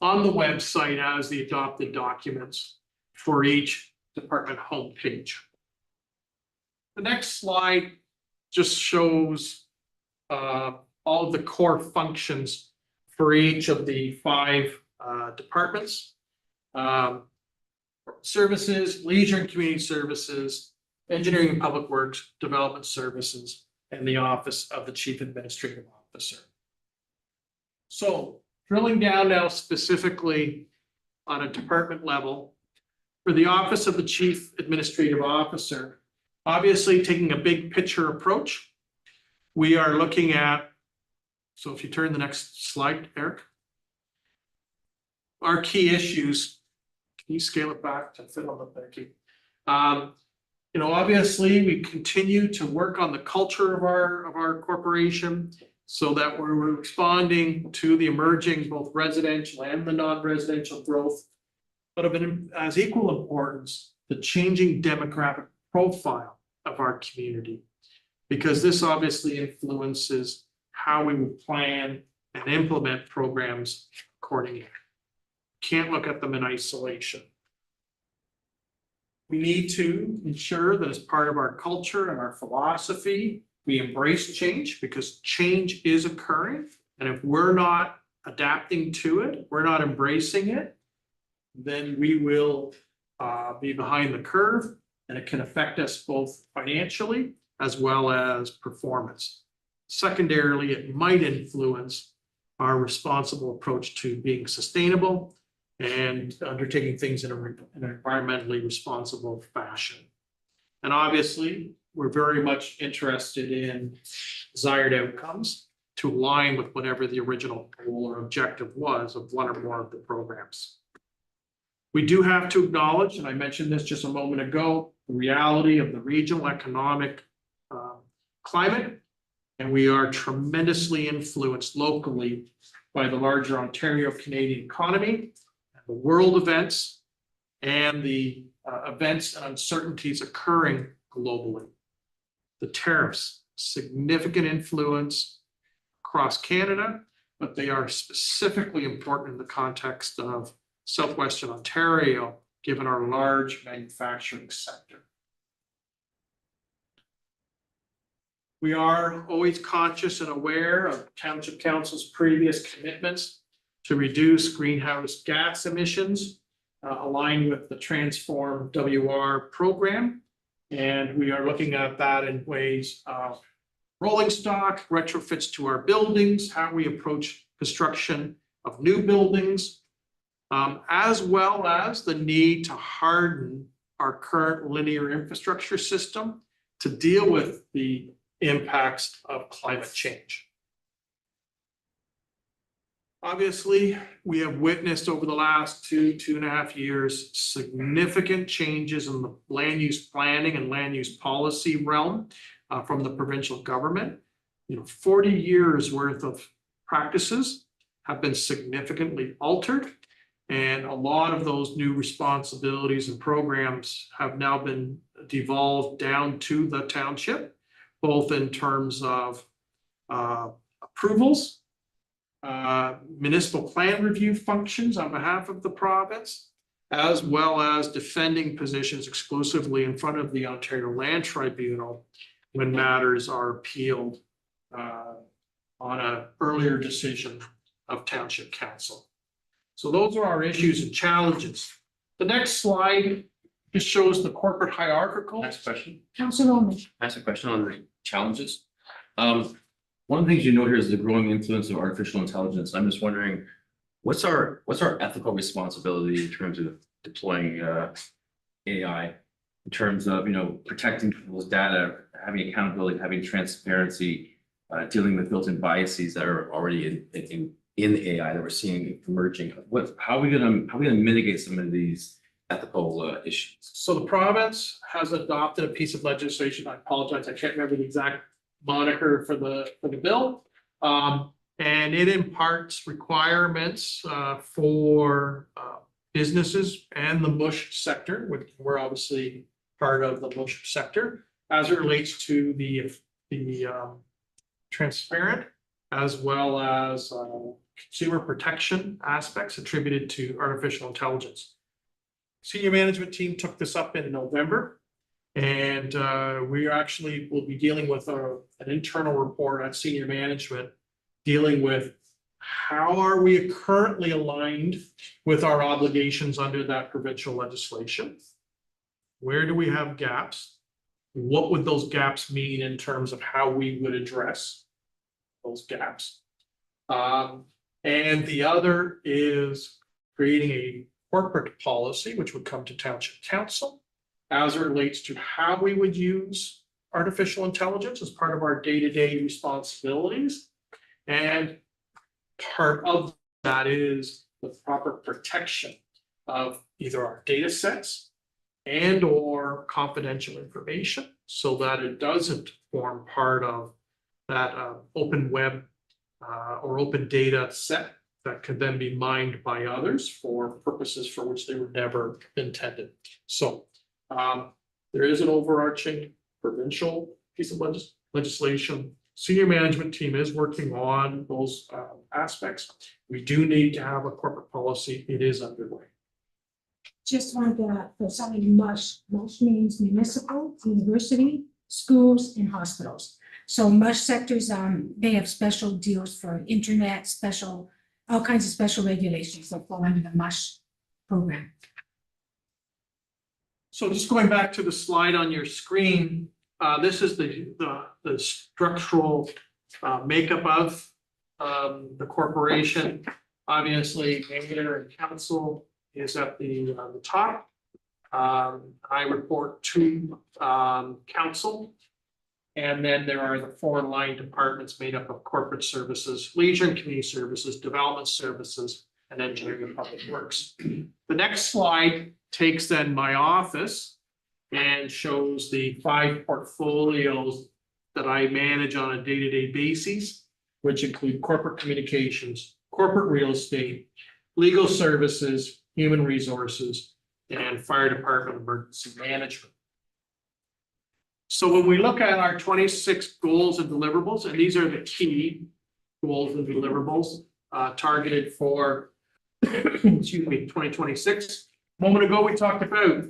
on the website as the adopted documents for each department homepage. The next slide just shows all of the core functions for each of the 5 departments. Services, leisure and community services, engineering and public works, development services, and the office of the chief administrative officer. So drilling down now specifically on a department level, for the office of the chief administrative officer, obviously taking a big picture approach, we are looking at, so if you turn the next slide, Eric, our key issues. Can you scale it back to fit on the thank you? Obviously, we continue to work on the culture of our corporation so that we're responding to the emerging both residential and the non-residential growth, but of as equal importance, the changing demographic profile of our community, because this obviously influences how we will plan and implement programs accordingly. Can't look at them in isolation. We need to ensure that as part of our culture and our philosophy, we embrace change, because change is occurring. And if we're not adapting to it, we're not embracing it, then we will be behind the curve, and it can affect us both financially as well as performance. Secondarily, it might influence our responsible approach to being sustainable and undertaking things in an environmentally responsible fashion. And obviously, we're very much interested in desired outcomes to align with whatever the original goal or objective was of one or more of the programs. We do have to acknowledge, and I mentioned this just a moment ago, the reality of the regional economic climate. And we are tremendously influenced locally by the larger Ontario Canadian economy, the world events, and the events and uncertainties occurring globally. The tariffs, significant influence across Canada, but they are specifically important in the context of Southwestern Ontario, given our large manufacturing sector. We are always conscious and aware of Township Council's previous commitments to reduce greenhouse gas emissions, aligned with the Transform WR program. And we are looking at that in ways of rolling stock, retrofits to our buildings, how we approach construction of new buildings, as well as the need to harden our current linear infrastructure system to deal with the impacts of climate change. Obviously, we have witnessed over the last 2.5 years, significant changes in the land use planning and land use policy realm from the provincial government. 40 years worth of practices have been significantly altered, and a lot of those new responsibilities and programs have now been devolved down to the township, both in terms of approvals, municipal plan review functions on behalf of the province, as well as defending positions exclusively in front of the Ontario Land Tribunal when matters are appealed on an earlier decision of Township Council. So those are our issues and challenges. The next slide just shows the corporate hierarchical. Next question. Councillor Roman. Ask a question on the challenges. One of the things you note here is the growing influence of artificial intelligence. I'm just wondering, what's our ethical responsibility in terms of deploying AI, in terms of protecting people's data, having accountability, having transparency, dealing with built-in biases that are already in AI that we're seeing emerging. How are we gonna mitigate some of these ethical issues? So the province has adopted a piece of legislation. I apologize, I can't remember the exact moniker for the bill. And it imparts requirements for businesses and the MUSH sector, which we're obviously part of the MUSH sector, as it relates to the transparent, as well as consumer protection aspects attributed to artificial intelligence. Senior management team took this up in November, and we actually will be dealing with an internal report on senior management, dealing with how are we currently aligned with our obligations under that provincial legislation? Where do we have gaps? What would those gaps mean in terms of how we would address those gaps? And the other is creating a corporate policy, which would come to Township Council, as it relates to how we would use artificial intelligence as part of our day-to-day responsibilities. And part of that is the proper protection of either our data sets and or confidential information, so that it doesn't form part of that open web or open data set that could then be mined by others for purposes for which they were never intended. So there is an overarching provincial piece of legislation. Senior management team is working on those aspects. We do need to have a corporate policy. It is underway. Just wanted to, for something MUSH means municipal, university, schools, and hospitals. So MUSH sectors, they have special deals for internet, all kinds of special regulations that fall under the MUSH program. So just going back to the slide on your screen, this is the structural makeup of the corporation. Obviously, mayor and council is at the top. I report to council And then there are the 4 line departments made up of corporate services, leisure and community services, development services, and engineering and public works. The next slide takes then my office and shows the 5 portfolios that I manage on a day-to-day basis, which include corporate communications, corporate real estate, legal services, human resources, and fire department emergency management. So when we look at our 26 goals and deliverables, and these are the key goals and deliverables targeted for, excuse me, 2026. A moment ago, we talked about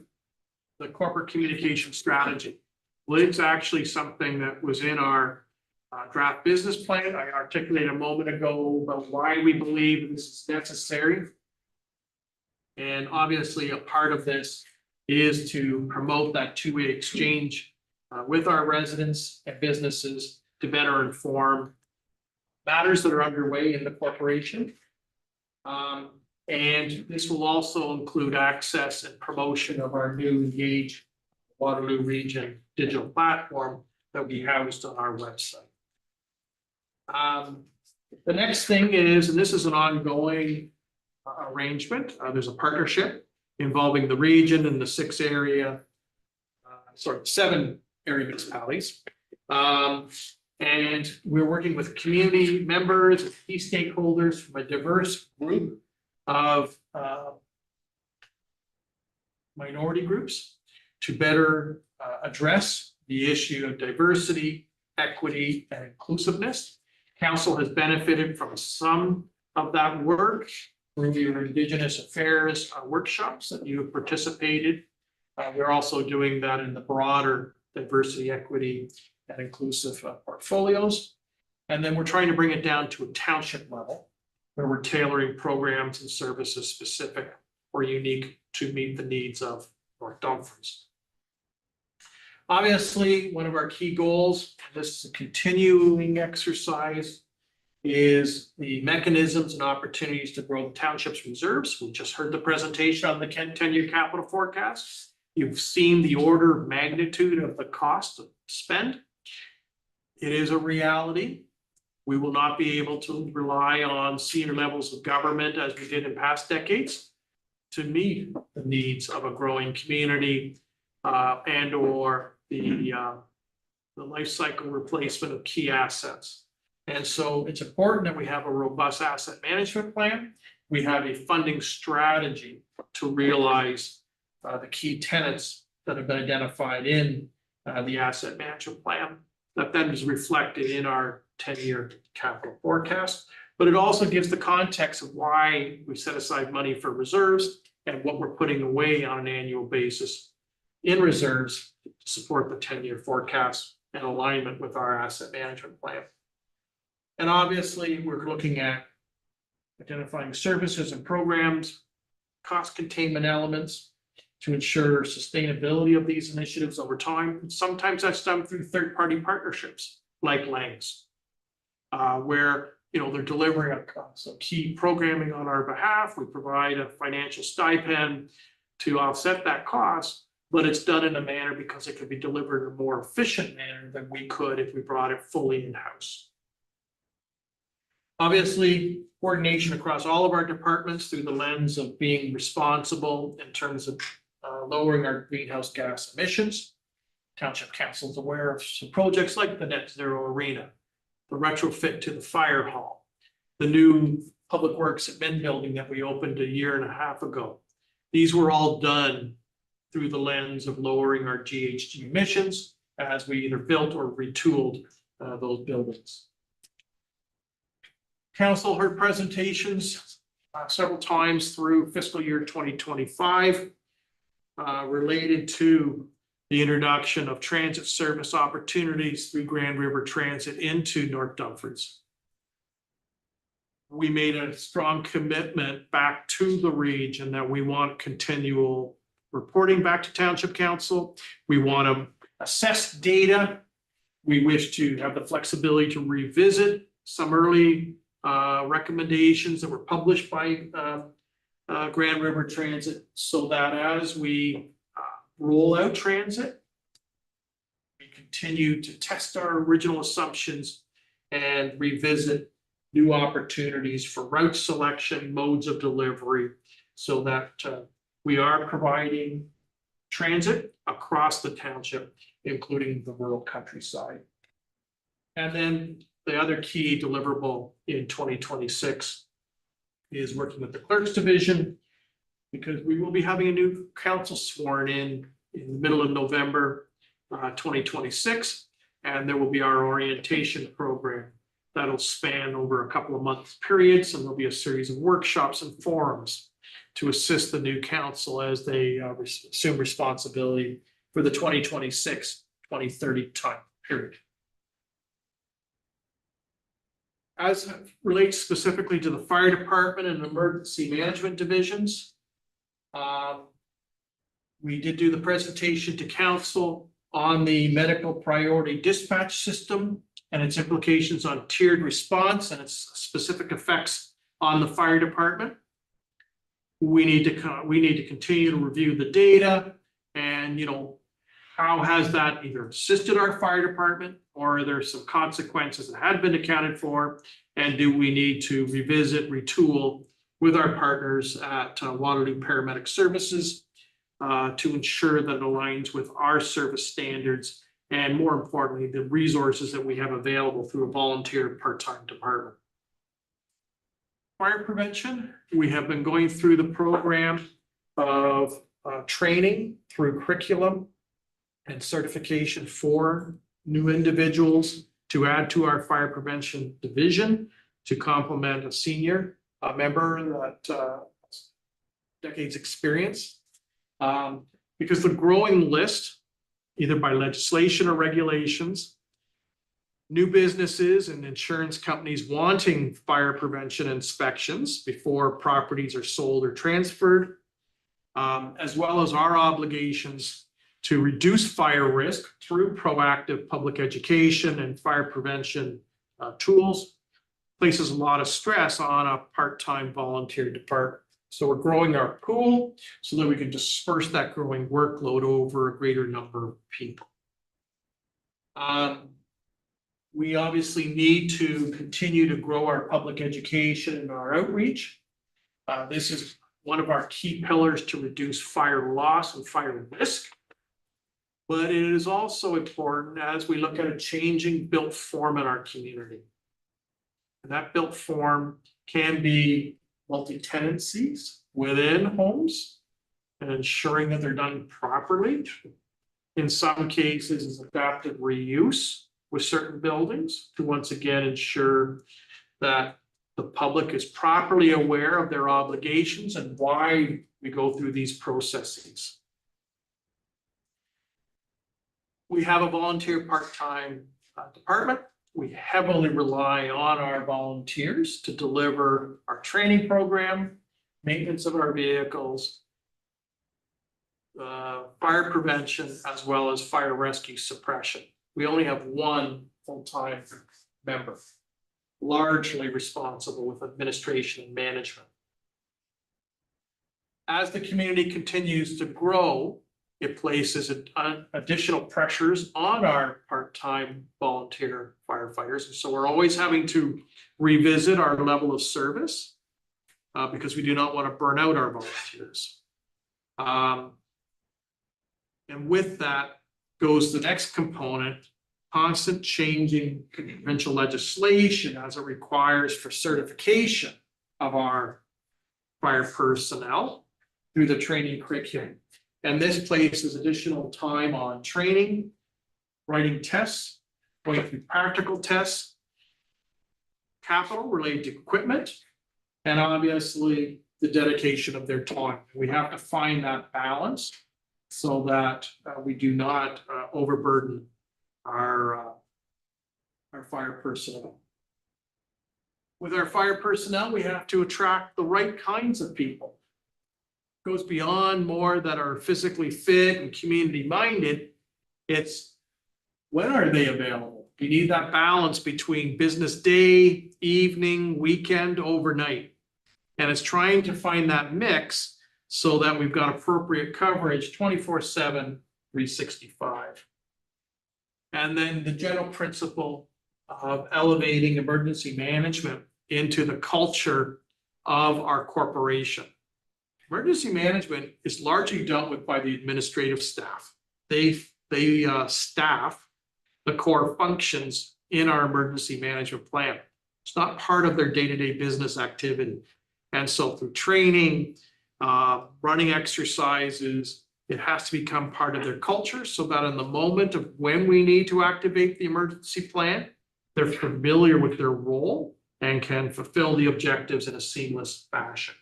the corporate communication strategy. Well, it's actually something that was in our draft business plan. I articulated a moment ago about why we believe this is necessary. And obviously, a part of this is to promote that two-way exchange with our residents and businesses to better inform matters that are underway in the corporation. And this will also include access and promotion of our new Engage Waterloo Region digital platform that we housed on our website. The next thing is, and this is an ongoing arrangement, there's a partnership involving the region and the 7 area municipalities. And we're working with community members, key stakeholders from a diverse group of minority groups to better address the issue of diversity, equity, and inclusiveness. Council has benefited from some of that work through your Indigenous Affairs workshops that you have participated. We're also doing that in the broader diversity, equity, and inclusive portfolios. And then we're trying to bring it down to a township level where we're tailoring programs and services specific or unique to meet the needs of North Dumfries. Obviously, one of our key goals, this is a continuing exercise, is the mechanisms and opportunities to grow the township's reserves. We just heard the presentation on the 10-year capital forecast. You've seen the order of magnitude of the cost of spend. It is a reality. We will not be able to rely on senior levels of government as we did in past decades to meet the needs of a growing community and or the life cycle replacement of key assets. And so it's important that we have a robust asset management plan. We have a funding strategy to realize the key tenets that have been identified in the asset management plan that then is reflected in our 10-year capital forecast. But it also gives the context of why we set aside money for reserves and what we're putting away on an annual basis in reserves to support the 10-year forecast and alignment with our asset management plan. And obviously, we're looking at identifying services and programs, cost containment elements to ensure sustainability of these initiatives over time. Sometimes that's done through third-party partnerships like Langs, where they're delivering some key programming on our behalf. We provide a financial stipend to offset that cost, but it's done in a manner because it can be delivered in a more efficient manner than we could if we brought it fully in-house. Obviously, coordination across all of our departments through the lens of being responsible in terms of lowering our greenhouse gas emissions. Township Council is aware of some projects like the Net Zero Arena, the retrofit to the fire hall, the new Public Works admin building that we opened a year and a half ago. These were all done through the lens of lowering our GHG emissions as we either built or retooled those buildings. Council heard presentations several times through fiscal year 2025 related to the introduction of transit service opportunities through Grand River Transit into North Dumfries. We made a strong commitment back to the region that we want continual reporting back to Township Council. We want to assess data. We wish to have the flexibility to revisit some early recommendations that were published by Grand River Transit so that as we roll out transit, we can continue to test our original assumptions and revisit new opportunities for route selection, modes of delivery, so that we are providing transit across the township, including the rural countryside. And then the other key deliverable in 2026 is working with the clerk's division, because we will be having a new council sworn in the middle of November 2026, and there will be our orientation program that'll span over a couple of months periods, and there'll be a series of workshops and forums to assist the new council as they assume responsibility for the 2026-2030 time period. As it relates specifically to the fire department and emergency management divisions, we did do the presentation to council on the medical priority dispatch system and its implications on tiered response and its specific effects on the fire department. We need to continue to review the data and, how has that either assisted our fire department, or are there some consequences that had been accounted for? And do we need to revisit, retool with our partners at Waterloo Paramedic Services to ensure that it aligns with our service standards, and more importantly, the resources that we have available through a volunteer part-time department. Fire prevention, we have been going through the program of training through curriculum and certification for new individuals to add to our fire prevention division to complement a senior member that decades experience. Because the growing list, either by legislation or regulations, new businesses and insurance companies wanting fire prevention inspections before properties are sold or transferred, as well as our obligations to reduce fire risk through proactive public education and fire prevention tools, places a lot of stress on a part-time volunteer department. So we're growing our pool so that we can disperse that growing workload over a greater number of people. We obviously need to continue to grow our public education and our outreach. This is one of our key pillars to reduce fire loss and fire risk. But it is also important as we look at a changing built form in our community. And that built form can be multi-tenancies within homes and ensuring that they're done properly. In some cases, is adaptive reuse with certain buildings to once again ensure that the public is properly aware of their obligations and why we go through these processes. We have a volunteer part-time department. We heavily rely on our volunteers to deliver our training program, maintenance of our vehicles, fire prevention, as well as fire rescue suppression. We only have one full-time member, largely responsible with administration and management. As the community continues to grow, it places additional pressures on our part-time volunteer firefighters. And so we're always having to revisit our level of service because we do not want to burn out our volunteers. And with that goes the next component, constant changing provincial legislation as it requires for certification of our fire personnel through the training curriculum. And this places additional time on training, writing tests, going through practical tests, capital related to equipment, and obviously the dedication of their time. We have to find that balance so that we do not overburden our fire personnel. With our fire personnel, we have to attract the right kinds of people. Goes beyond more that are physically fit and community minded. It's when are they available? You need that balance between business day, evening, weekend, overnight. And it's trying to find that mix so that we've got appropriate coverage 24/7, 365. And then the general principle of elevating emergency management into the culture of our corporation. Emergency management is largely dealt with by the administrative staff. They staff the core functions in our emergency management plan. It's not part of their day-to-day business activity. And so through training, running exercises, it has to become part of their culture so that in the moment of when we need to activate the emergency plan, they're familiar with their role and can fulfill the objectives in a seamless fashion.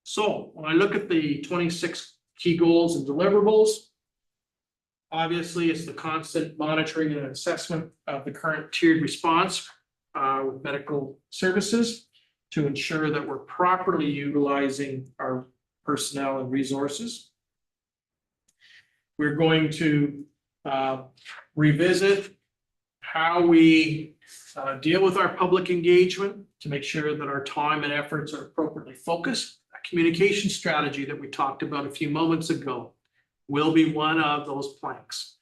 So when I look at the 26 key goals and deliverables, obviously it's the constant monitoring and assessment of the current tiered response with medical services to ensure that we're properly utilizing our personnel and resources. We're going to revisit how we deal with our public engagement to make sure that our time and efforts are appropriately focused. A communication strategy that we talked about a few moments ago will be one of those planks.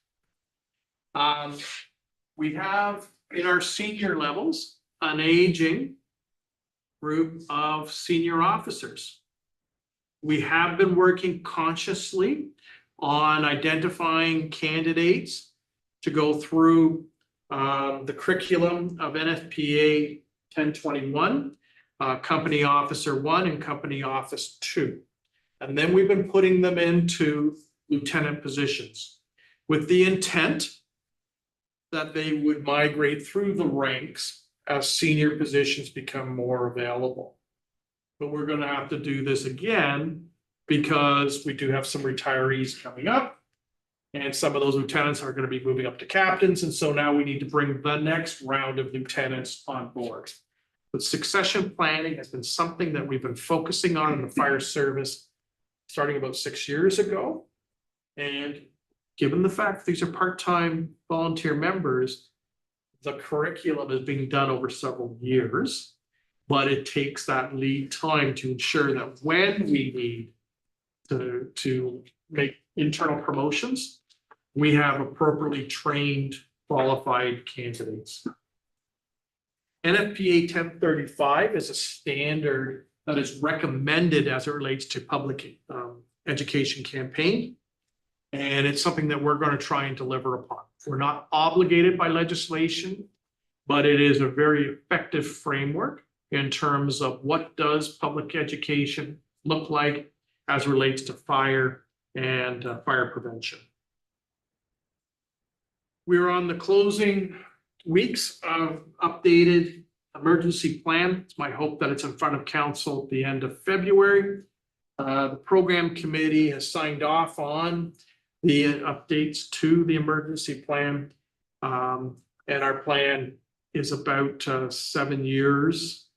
We have in our senior levels an aging group of senior officers. We have been working consciously on identifying candidates to go through the curriculum of NFPA 1021, Company Officer 1 and Company Officer 2. And then we've been putting them into lieutenant positions with the intent that they would migrate through the ranks as senior positions become more available. But we're going to have to do this again because we do have some retirees coming up. And some of those lieutenants are going to be moving up to captains. And so now we need to bring the next round of lieutenants on board. But succession planning has been something that we've been focusing on in the fire service starting about 6 years ago. And given the fact that these are part-time volunteer members, the curriculum is being done over several years, but it takes that lead time to ensure that when we need to make internal promotions, we have appropriately trained, qualified candidates. NFPA 1035 is a standard that is recommended as it relates to public education campaign. And it's something that we're going to try and deliver upon. We're not obligated by legislation, but it is a very effective framework in terms of what does public education look like as it relates to fire and fire prevention. We're on the closing weeks of updated emergency plan. It's my hope that it's in front of council at the end of February. The program committee has signed off on the updates to the emergency plan. And our plan is about 7 years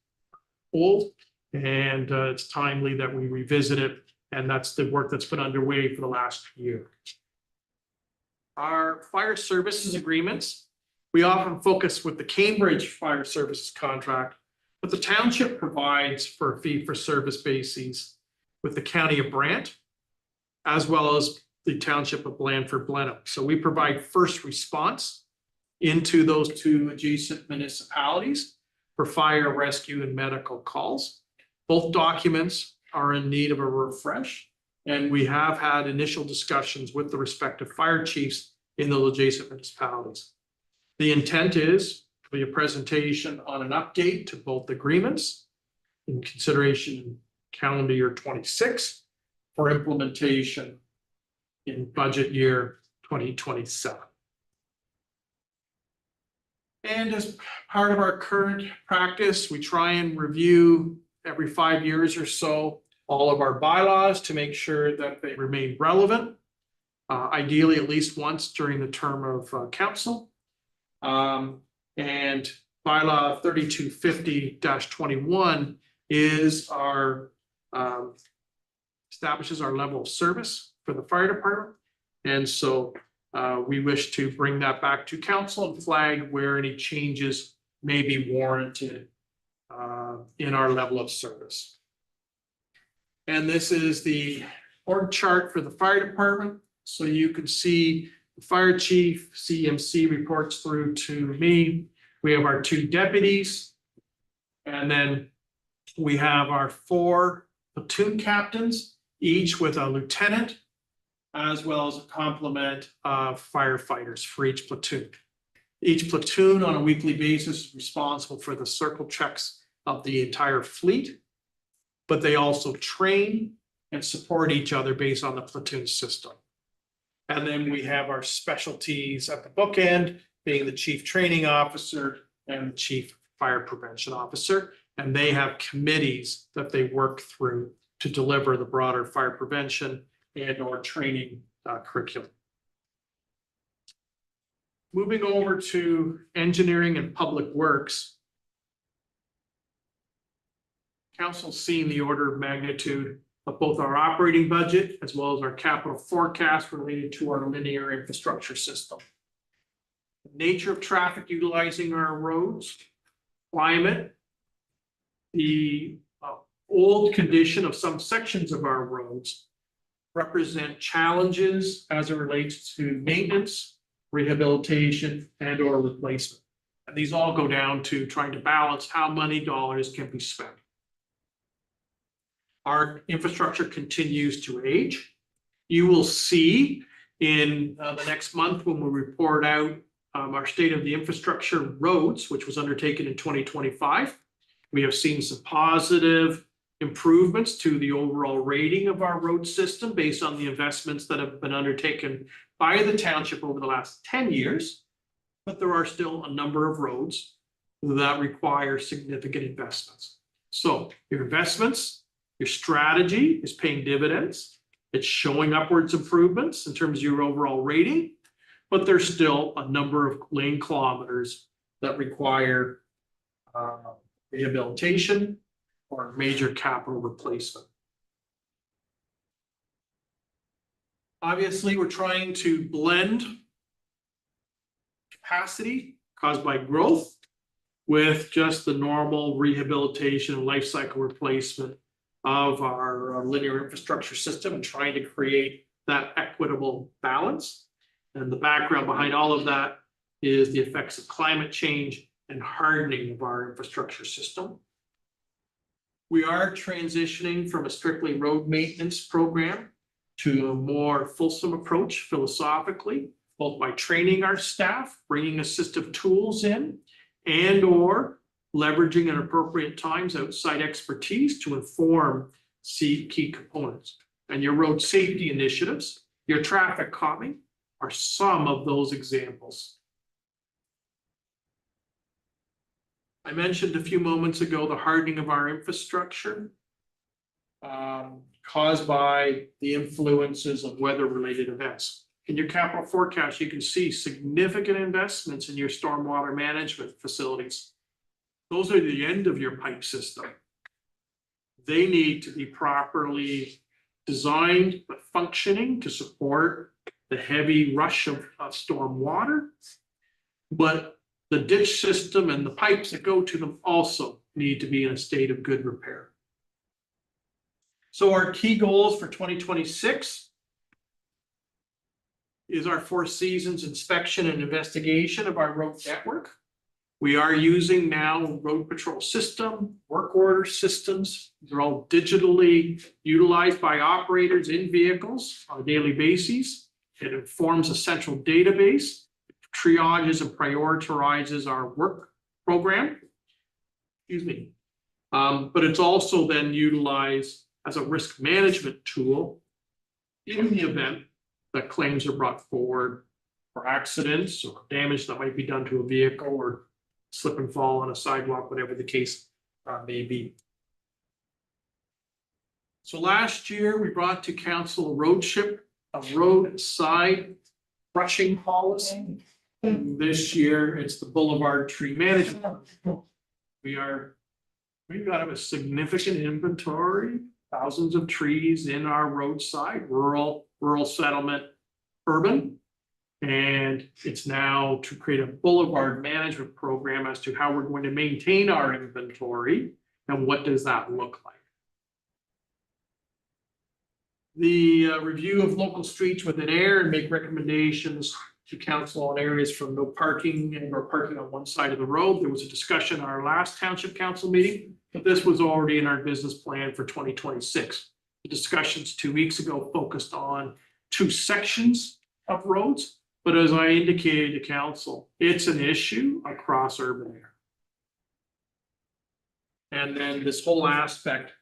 old. And it's timely that we revisit it. And that's the work that's been underway for the last year. Our fire services agreements, we often focus with the Cambridge Fire Services contract, but the township provides for a fee-for-service basis with the County of Brant, as well as the Township of Blandford-Blenheim. So we provide first response into those two adjacent municipalities for fire, rescue, and medical calls. Both documents are in need of a refresh, and we have had initial discussions with the respective fire chiefs in those adjacent municipalities. The intent is to be a presentation on an update to both agreements in consideration in calendar year 26 for implementation in budget year 2027. And as part of our current practice, we try and review every 5 years or so all of our bylaws to make sure that they remain relevant, ideally at least once during the term of council. And bylaw 3250-21 is our establishes our level of service for the fire department. And so we wish to bring that back to council and flag where any changes may be warranted in our level of service. And this is the org chart for the fire department. So you can see the fire chief, CMC reports through to me. We have our 2 deputies. And then we have our 4 platoon captains, each with a lieutenant, as well as a complement of firefighters for each platoon. Each platoon on a weekly basis is responsible for the circle checks of the entire fleet, but they also train and support each other based on the platoon system. And then we have our specialties at the bookend, being the chief training officer and the chief fire prevention officer. And they have committees that they work through to deliver the broader fire prevention and or training curriculum. Moving over to engineering and public works. Council's seen the order of magnitude of both our operating budget as well as our capital forecast related to our linear infrastructure system. The nature of traffic utilizing our roads, climate, the old condition of some sections of our roads represent challenges as it relates to maintenance, rehabilitation, and or replacement. And these all go down to trying to balance how many dollars can be spent. Our infrastructure continues to age. You will see in the next month when we report out our state of the infrastructure roads, which was undertaken in 2025. We have seen some positive improvements to the overall rating of our road system based on the investments that have been undertaken by the township over the last 10 years. But there are still a number of roads that require significant investments. So your investments, your strategy is paying dividends. It's showing upwards improvements in terms of your overall rating, but there's still a number of lane kilometers that require rehabilitation or major capital replacement. Obviously, we're trying to blend capacity caused by growth with just the normal rehabilitation and life cycle replacement of our linear infrastructure system and trying to create that equitable balance. And the background behind all of that is the effects of climate change and hardening of our infrastructure system. We are transitioning from a strictly road maintenance program to a more fulsome approach philosophically, both by training our staff, bringing assistive tools in, and or leveraging at appropriate times outside expertise to inform key components. And your road safety initiatives, your traffic calming are some of those examples. I mentioned a few moments ago the hardening of our infrastructure caused by the influences of weather-related events. In your capital forecast, you can see significant investments in your stormwater management facilities. Those are the end of your pipe system. They need to be properly designed but functioning to support the heavy rush of storm water. But the ditch system and the pipes that go to them also need to be in a state of good repair. So our key goals for 2026 is our 4 seasons inspection and investigation of our road network. We are using now road patrol system, work order systems. They're all digitally utilized by operators in vehicles on a daily basis. It informs a central database, triages and prioritizes our work program. Excuse me. But it's also then utilized as a risk management tool in the event that claims are brought forward for accidents or damage that might be done to a vehicle or slip and fall on a sidewalk, whatever the case may be. So last year, we brought to council a roadside brushing policy. And this year, it's the boulevard tree management. We've got a significant inventory, thousands of trees in our roadside, rural settlement, urban. And it's now to create a boulevard management program as to how we're going to maintain our inventory and what does that look like. the review of local streets within air and make recommendations to council on areas from no parking and or parking on one side of the road. There was a discussion at our last township council meeting, but this was already in our business plan for 2026. The discussions 2 weeks ago focused on 2 sections of roads, but as I indicated to council, it's an issue across urban air. And then this whole aspect,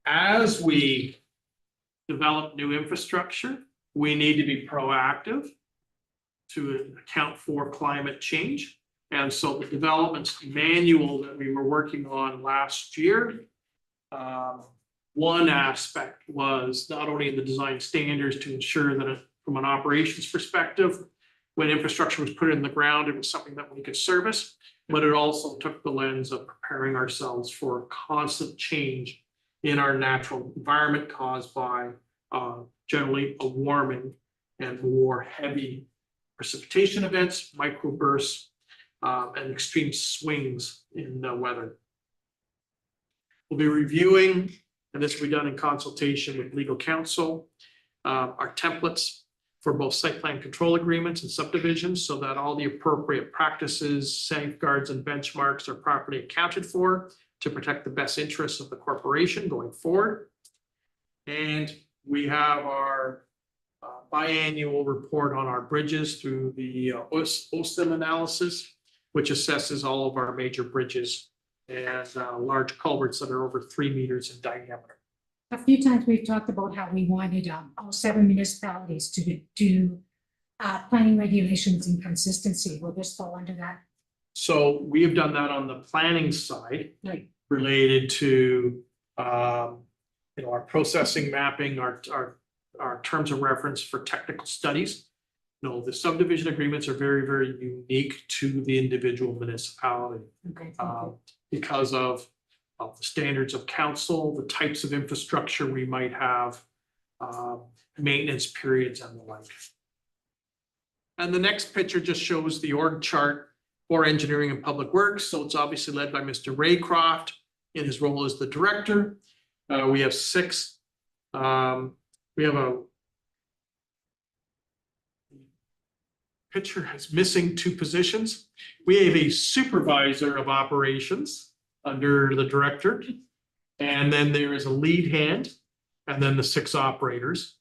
as we develop new infrastructure, we need to be proactive to account for climate change. And so the development manual that we were working on last year, one aspect was not only in the design standards to ensure that from an operations perspective, when infrastructure was put in the ground, it was something that we could service, but it also took the lens of preparing ourselves for constant change in our natural environment caused by generally a warming and more heavy precipitation events, microbursts, and extreme swings in the weather. We'll be reviewing, and this will be done in consultation with legal counsel, our templates for both site plan control agreements and subdivisions so that all the appropriate practices, safeguards, and benchmarks are properly accounted for to protect the best interests of the corporation going forward. And we have our biannual report on our bridges through the OSTEM analysis, which assesses all of our major bridges and large culverts that are over 3 meters in diameter. A few times we've talked about how we wanted all 7 municipalities to do planning regulations and consistency. Will this fall under that? So we have done that on the planning side. Right. Related to our processing mapping, our terms of reference for technical studies. No, the subdivision agreements are very, very unique to the individual municipality. Okay, thank you. Because of the standards of council, the types of infrastructure we might have, maintenance periods and the like. And the next picture just shows the org chart for engineering and public works. So it's obviously led by Mr. Raycroft in his role as the director. We have 6. We have a picture is missing 2 positions. We have a supervisor of operations under the director. And then there is a lead hand and then the 6 operators.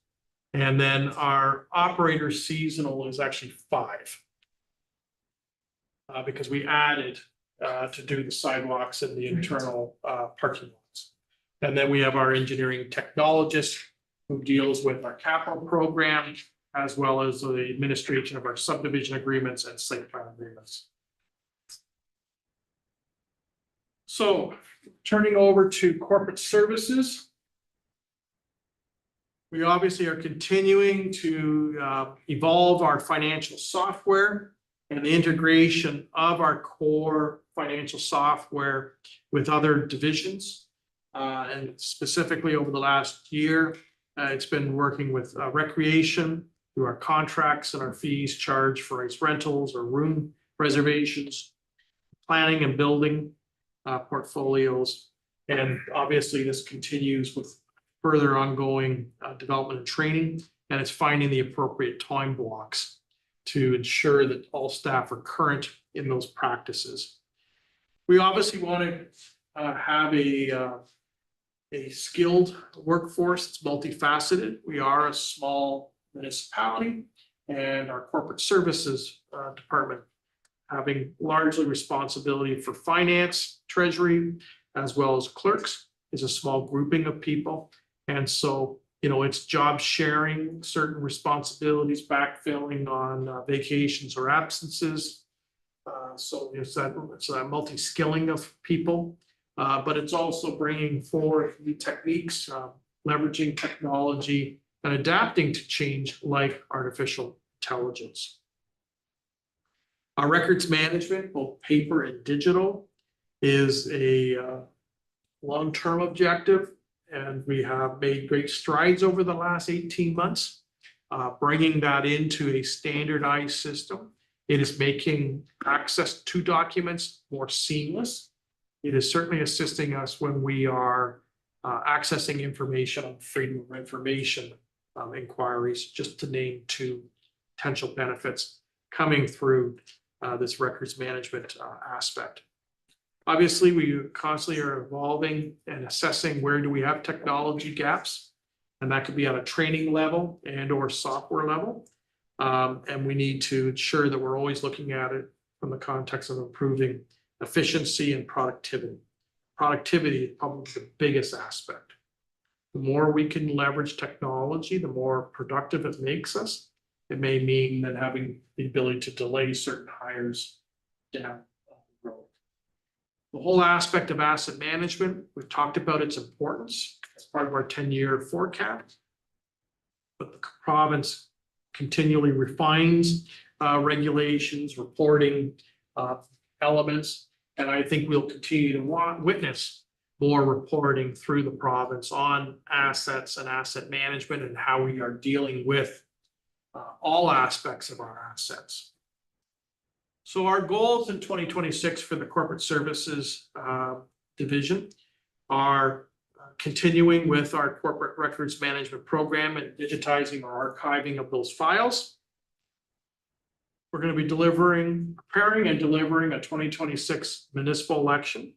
And then our operator seasonal is actually 5. Because we added to do the sidewalks and the internal parking lots. And then we have our engineering technologist who deals with our capital program, as well as the administration of our subdivision agreements and site plan agreements. So turning over to corporate services. We obviously are continuing to evolve our financial software and the integration of our core financial software with other divisions. And specifically over the last year, it's been working with recreation through our contracts and our fees charged for ice rentals or room reservations, planning and building portfolios. And obviously this continues with further ongoing development and training, and it's finding the appropriate time blocks to ensure that all staff are current in those practices. We obviously want to have a skilled workforce. It's multifaceted. We are a small municipality, and our corporate services department having largely responsibility for finance, treasury, as well as clerks is a small grouping of people. And so, it's job sharing, certain responsibilities, backfilling on vacations or absences. So it's that multi-skilling of people, but it's also bringing forth new techniques, leveraging technology and adapting to change like artificial intelligence. Our records management, both paper and digital, is a long-term objective, and we have made great strides over the last 18 months, bringing that into a standardized system. It is making access to documents more seamless. It is certainly assisting us when we are accessing information on freedom of information inquiries, just to name two potential benefits coming through this records management aspect. Obviously, we constantly are evolving and assessing where do we have technology gaps. And that could be at a training level and or software level. And we need to ensure that we're always looking at it from the context of improving efficiency and productivity. Productivity is probably the biggest aspect. The more we can leverage technology, the more productive it makes us. It may mean that having the ability to delay certain hires down the road. The whole aspect of asset management, we've talked about its importance as part of our 10-year forecast. But the province continually refines regulations, reporting elements, and I think we'll continue to witness more reporting through the province on assets and asset management and how we are dealing with all aspects of our assets. So our goals in 2026 for the corporate services division are continuing with our corporate records management program and digitizing or archiving of those files. We're going to be preparing and delivering a 2026 municipal election.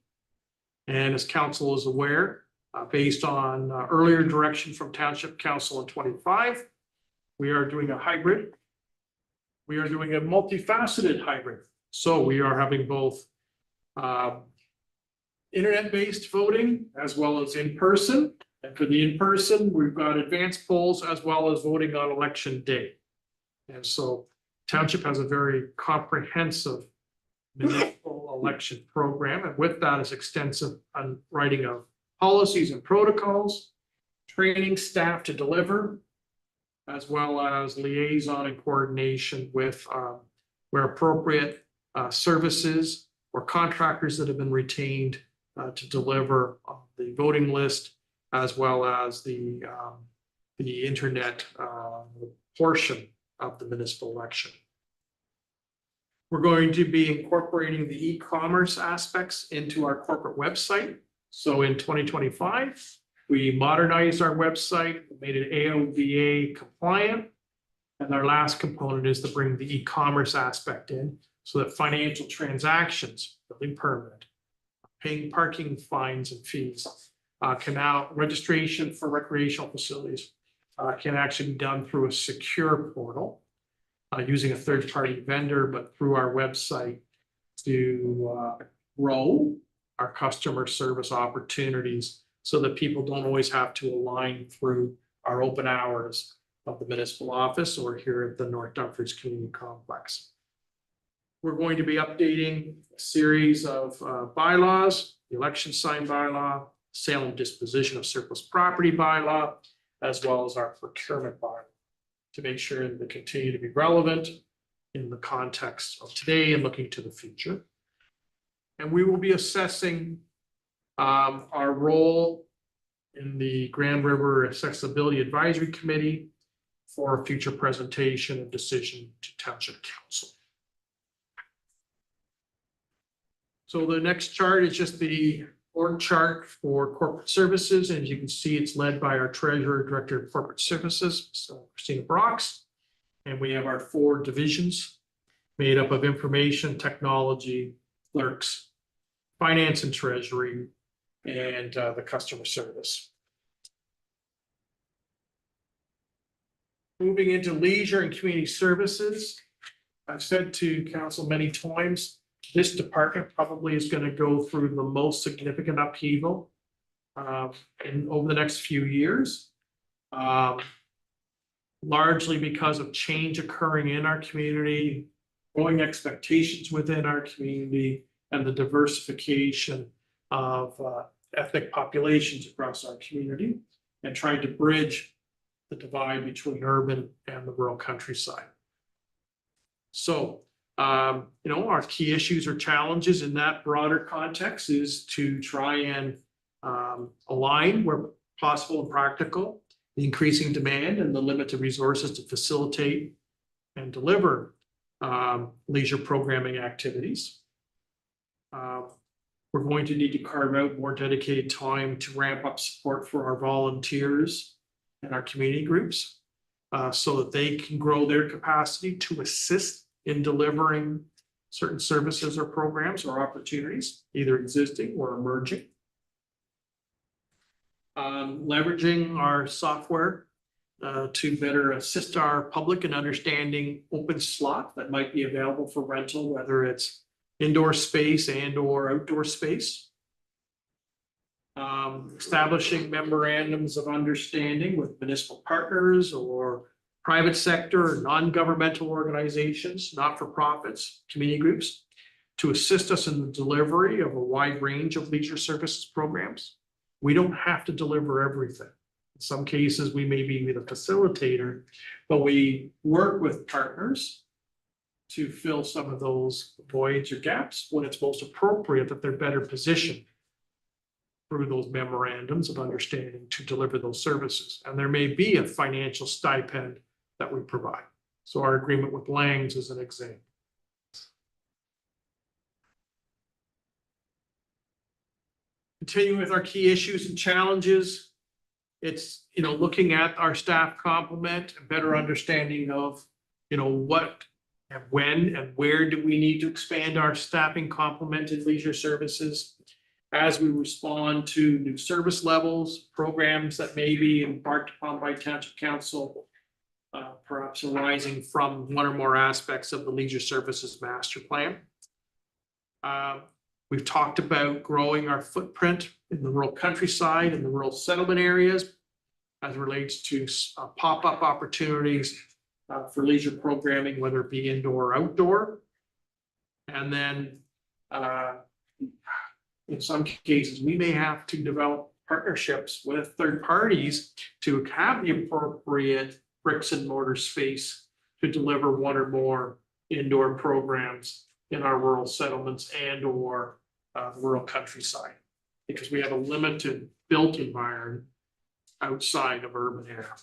And as council is aware, based on earlier direction from Township Council in 25, we are doing a hybrid. We are doing a multifaceted hybrid. So we are having both internet-based voting as well as in-person. And for the in-person, we've got advanced polls as well as voting on election day. And so Township has a very comprehensive municipal election program. And with that is extensive writing of policies and protocols, training staff to deliver, as well as liaison and coordination with, where appropriate, services or contractors that have been retained to deliver the voting list, as well as the internet portion of the municipal election. We're going to be incorporating the e-commerce aspects into our corporate website. So in 2025, we modernized our website, made it AOVA compliant. And our last component is to bring the e-commerce aspect in so that financial transactions, building permit, paying parking fines and fees, can now, registration for recreational facilities can actually be done through a secure portal using a third-party vendor, but through our website to grow our customer service opportunities so that people don't always have to align through our open hours of the municipal office or here at the North Dumfries Community Complex. We're going to be updating a series of bylaws, the election sign bylaw, sale and disposition of surplus property bylaw, as well as our procurement bylaw to make sure that they continue to be relevant in the context of today and looking to the future. And we will be assessing our role in the Grand River Accessibility Advisory Committee for a future presentation and decision to Township Council. So the next chart is just the org chart for corporate services. And as you can see, it's led by our Treasurer, Director of Corporate Services, so Christina Brox. And we have our 4 divisions made up of information, technology, clerks, finance and treasury, and the customer service. Moving into leisure and community services. I've said to council many times, this department probably is going to go through the most significant upheaval over the next few years, largely because of change occurring in our community, growing expectations within our community, and the diversification of ethnic populations across our community, and trying to bridge the divide between urban and the rural countryside. So, our key issues or challenges in that broader context is to try and align where possible and practical, the increasing demand and the limited resources to facilitate and deliver leisure programming activities. We're going to need to carve out more dedicated time to ramp up support for our volunteers and our community groups. so that they can grow their capacity to assist in delivering certain services or programs or opportunities, either existing or emerging. Leveraging our software to better assist our public in understanding open slot that might be available for rental, whether it's indoor space and or outdoor space. Establishing memorandums of understanding with municipal partners or private sector or non-governmental organizations, not-for-profits, community groups, to assist us in the delivery of a wide range of leisure services programs. We don't have to deliver everything. In some cases, we may be the facilitator, but we work with partners to fill some of those voids or gaps when it's most appropriate that they're better positioned through those memorandums of understanding to deliver those services. And there may be a financial stipend that we provide. So our agreement with Langs is an example. Continuing with our key issues and challenges, it's, looking at our staff complement, a better understanding of, what and when and where do we need to expand our staffing complement in leisure services as we respond to new service levels, programs that may be embarked upon by Township Council, perhaps arising from one or more aspects of the leisure services master plan. We've talked about growing our footprint in the rural countryside and the rural settlement areas as it relates to pop-up opportunities for leisure programming, whether it be indoor or outdoor. And then in some cases, we may have to develop partnerships with third parties to have the appropriate bricks and mortar space to deliver one or more indoor programs in our rural settlements and or rural countryside, because we have a limited built environment outside of urban area.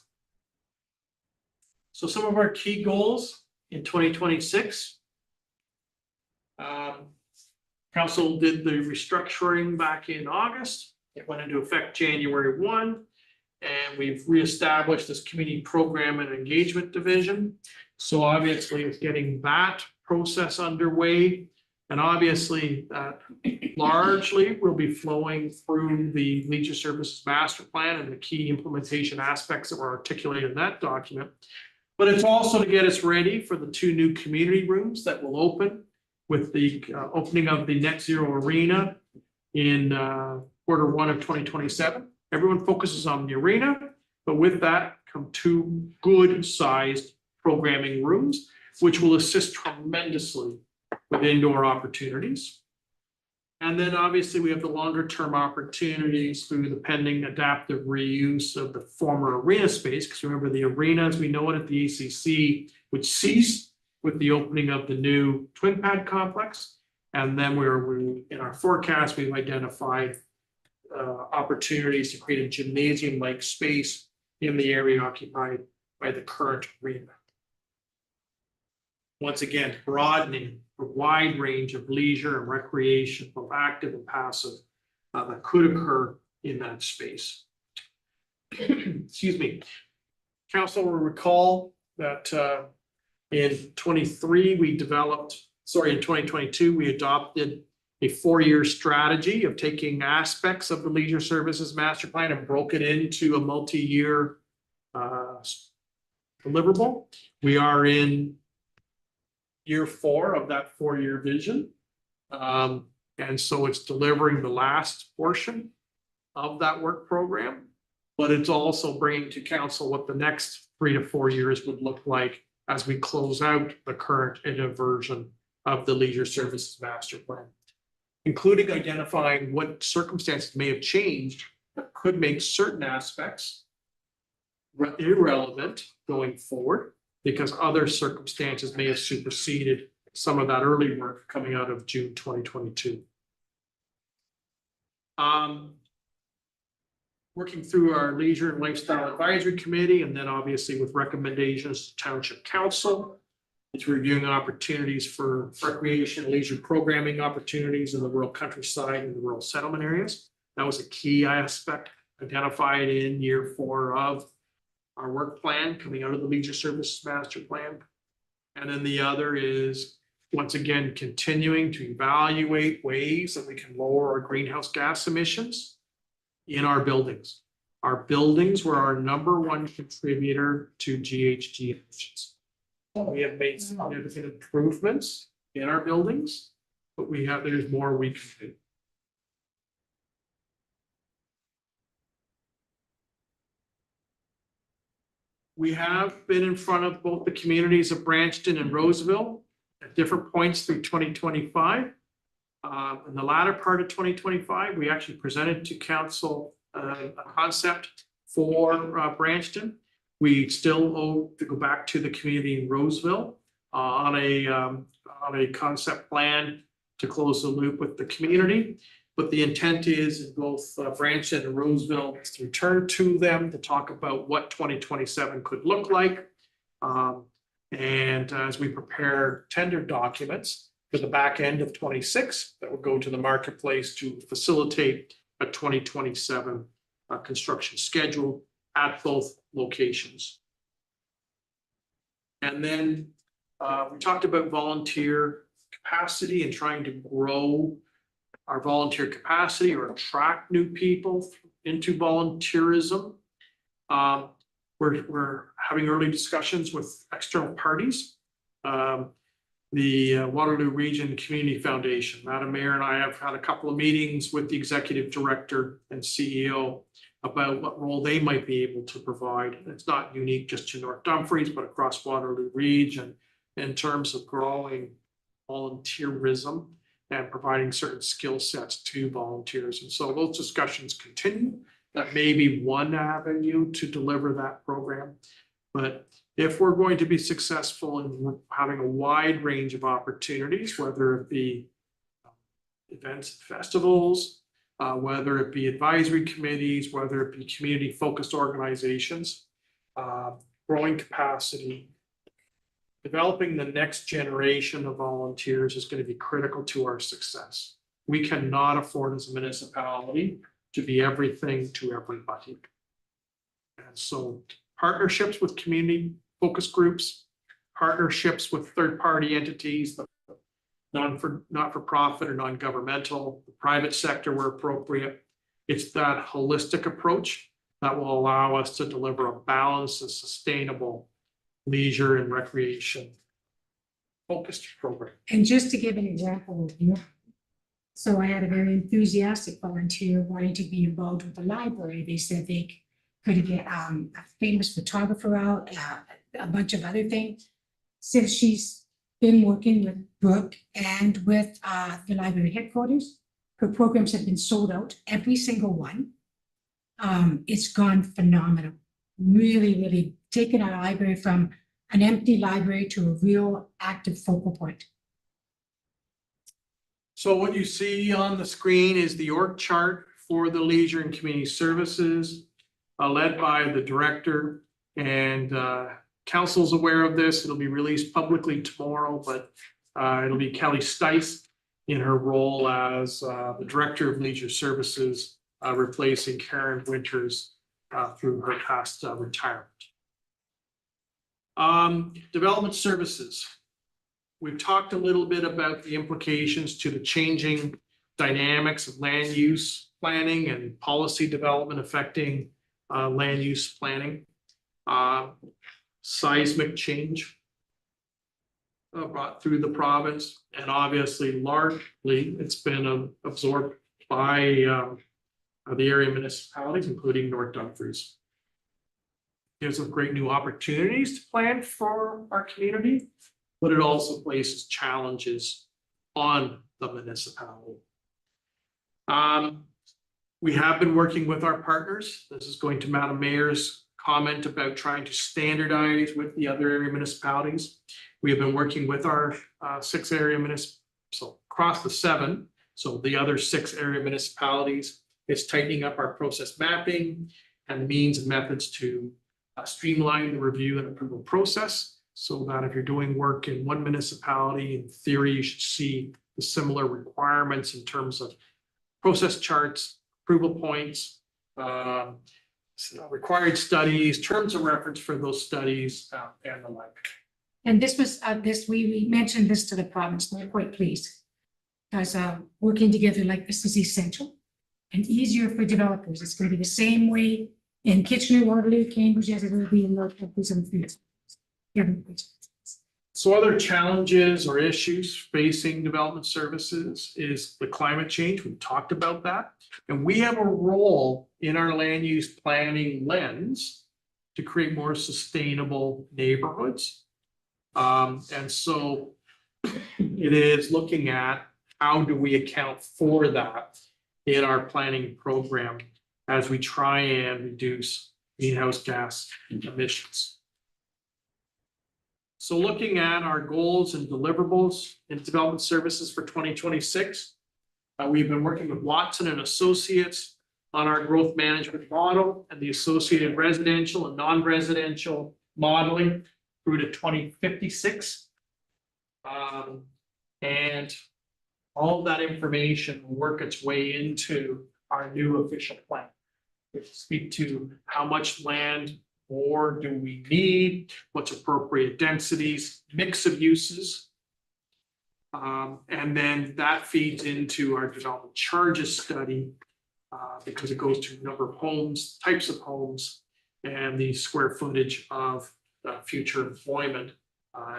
So some of our key goals in 2026. Council did the restructuring back in August. It went into effect January 1, and we've reestablished this community program and engagement division. So obviously it's getting that process underway. And obviously largely will be flowing through the leisure services master plan and the key implementation aspects that were articulated in that document. But it's also to get us ready for the 2 new community rooms that will open with the opening of the Net Zero Arena in Q1 of 2027. Everyone focuses on the arena, but with that come 2 good-sized programming rooms, which will assist tremendously with indoor opportunities. And then obviously we have the longer-term opportunities through the pending adaptive reuse of the former arena space, because remember the arena as we know it at the ACC would cease with the opening of the new twin pad complex. And then we in our forecast, we've identified opportunities to create a gymnasium-like space in the area occupied by the current arena. Once again, broadening a wide range of leisure and recreation, both active and passive, that could occur in that space. Excuse me. Council will recall that in 2022, we adopted a 4-year strategy of taking aspects of the leisure services master plan and broke it into a multi-year deliverable. We are in year 4 of that 4-year vision. And so it's delivering the last portion of that work program, but it's also bringing to council what the next 3 to 4 years would look like as we close out the current version of the leisure services master plan, including identifying what circumstances may have changed that could make certain aspects irrelevant going forward, because other circumstances may have superseded some of that early work coming out of June 2022. Working through our leisure and lifestyle advisory committee, and then obviously with recommendations to Township Council. It's reviewing opportunities for recreation, leisure programming opportunities in the rural countryside and the rural settlement areas. That was a key aspect identified in year 4 of our work plan coming out of the Leisure Services Master Plan. And then the other is, once again, continuing to evaluate ways that we can lower our greenhouse gas emissions in our buildings. Our buildings were our number one contributor to GHG emissions. We have made significant improvements in our buildings, but there's more we can do. We have been in front of both the communities of Branston and Roseville at different points through 2025. In the latter part of 2025, we actually presented to council a concept for Branston. We still owe to go back to the community in Roseville on a concept plan to close the loop with the community. But the intent is in both Branston and Roseville to return to them to talk about what 2027 could look like. And as we prepare tender documents for the back end of 26, that will go to the marketplace to facilitate a 2027 construction schedule at both locations. And then we talked about volunteer capacity and trying to grow our volunteer capacity or attract new people into volunteerism. We're having early discussions with external parties. The Waterloo Region Community Foundation, Madam Mayor and I have had a couple of meetings with the executive director and CEO about what role they might be able to provide. It's not unique just to North Dumfries, but across Waterloo Region in terms of growing volunteerism and providing certain skill sets to volunteers. And so those discussions continue. That may be one avenue to deliver that program. But if we're going to be successful in having a wide range of opportunities, whether it be events, festivals, whether it be advisory committees, whether it be community-focused organizations, growing capacity, developing the next generation of volunteers is going to be critical to our success. We cannot afford as a municipality to be everything to everybody. And so partnerships with community focus groups, partnerships with third-party entities, not-for-profit or non-governmental, the private sector where appropriate. It's that holistic approach that will allow us to deliver a balanced and sustainable leisure and recreation focused program. And just to give an example, so I had a very enthusiastic volunteer wanting to be involved with the library. They said they could get a famous photographer out, a bunch of other things. Since she's been working with Brooke and with the library headquarters, her programs have been sold out, every single one. It's gone phenomenal. Really, really taken our library from an empty library to a real active focal point. So what you see on the screen is the org chart for the Leisure and Community Services, led by the director, and council's aware of this. It'll be released publicly tomorrow, but it'll be Kelly Stice in her role as the director of Leisure Services, replacing Karen Winters through her past retirement. Development services. We've talked a little bit about the implications to the changing dynamics of land use planning and policy development affecting land use planning. Seismic change brought through the province, and obviously largely it's been absorbed by the area municipalities, including North Dumfries. Gives us great new opportunities to plan for our community, but it also places challenges on the municipality. We have been working with our partners. This is going to Madam Mayor's comment about trying to standardize with the other area municipalities. We have been working with our 6 area municipalities, so across the 7, so the other 6 area municipalities. It's tightening up our process mapping and means and methods to streamline the review and approval process, so that if you're doing work in one municipality, in theory, you should see the similar requirements in terms of process charts, approval points, required studies, terms of reference for those studies, and the like. And this was, we mentioned this to the province, they're quite pleased. Because, working together like this is essential and easier for developers. It's gonna be the same way in Kitchener, Waterloo, Cambridge, as it will be in North Countries and Phoenix. So other challenges or issues facing development services is the climate change. We've talked about that. And we have a role in our land use planning lens to create more sustainable neighborhoods. And so it is looking at how do we account for that in our planning program as we try and reduce greenhouse gas emissions. So looking at our goals and deliverables in development services for 2026, we've been working with Watson and Associates on our growth management model and the associated residential and non-residential modeling through to 2056. And all of that information will work its way into our new official plan. We speak to how much land more do we need, what's appropriate densities, mix of uses. And then that feeds into our development charges study because it goes to number of homes, types of homes, and the square footage of future employment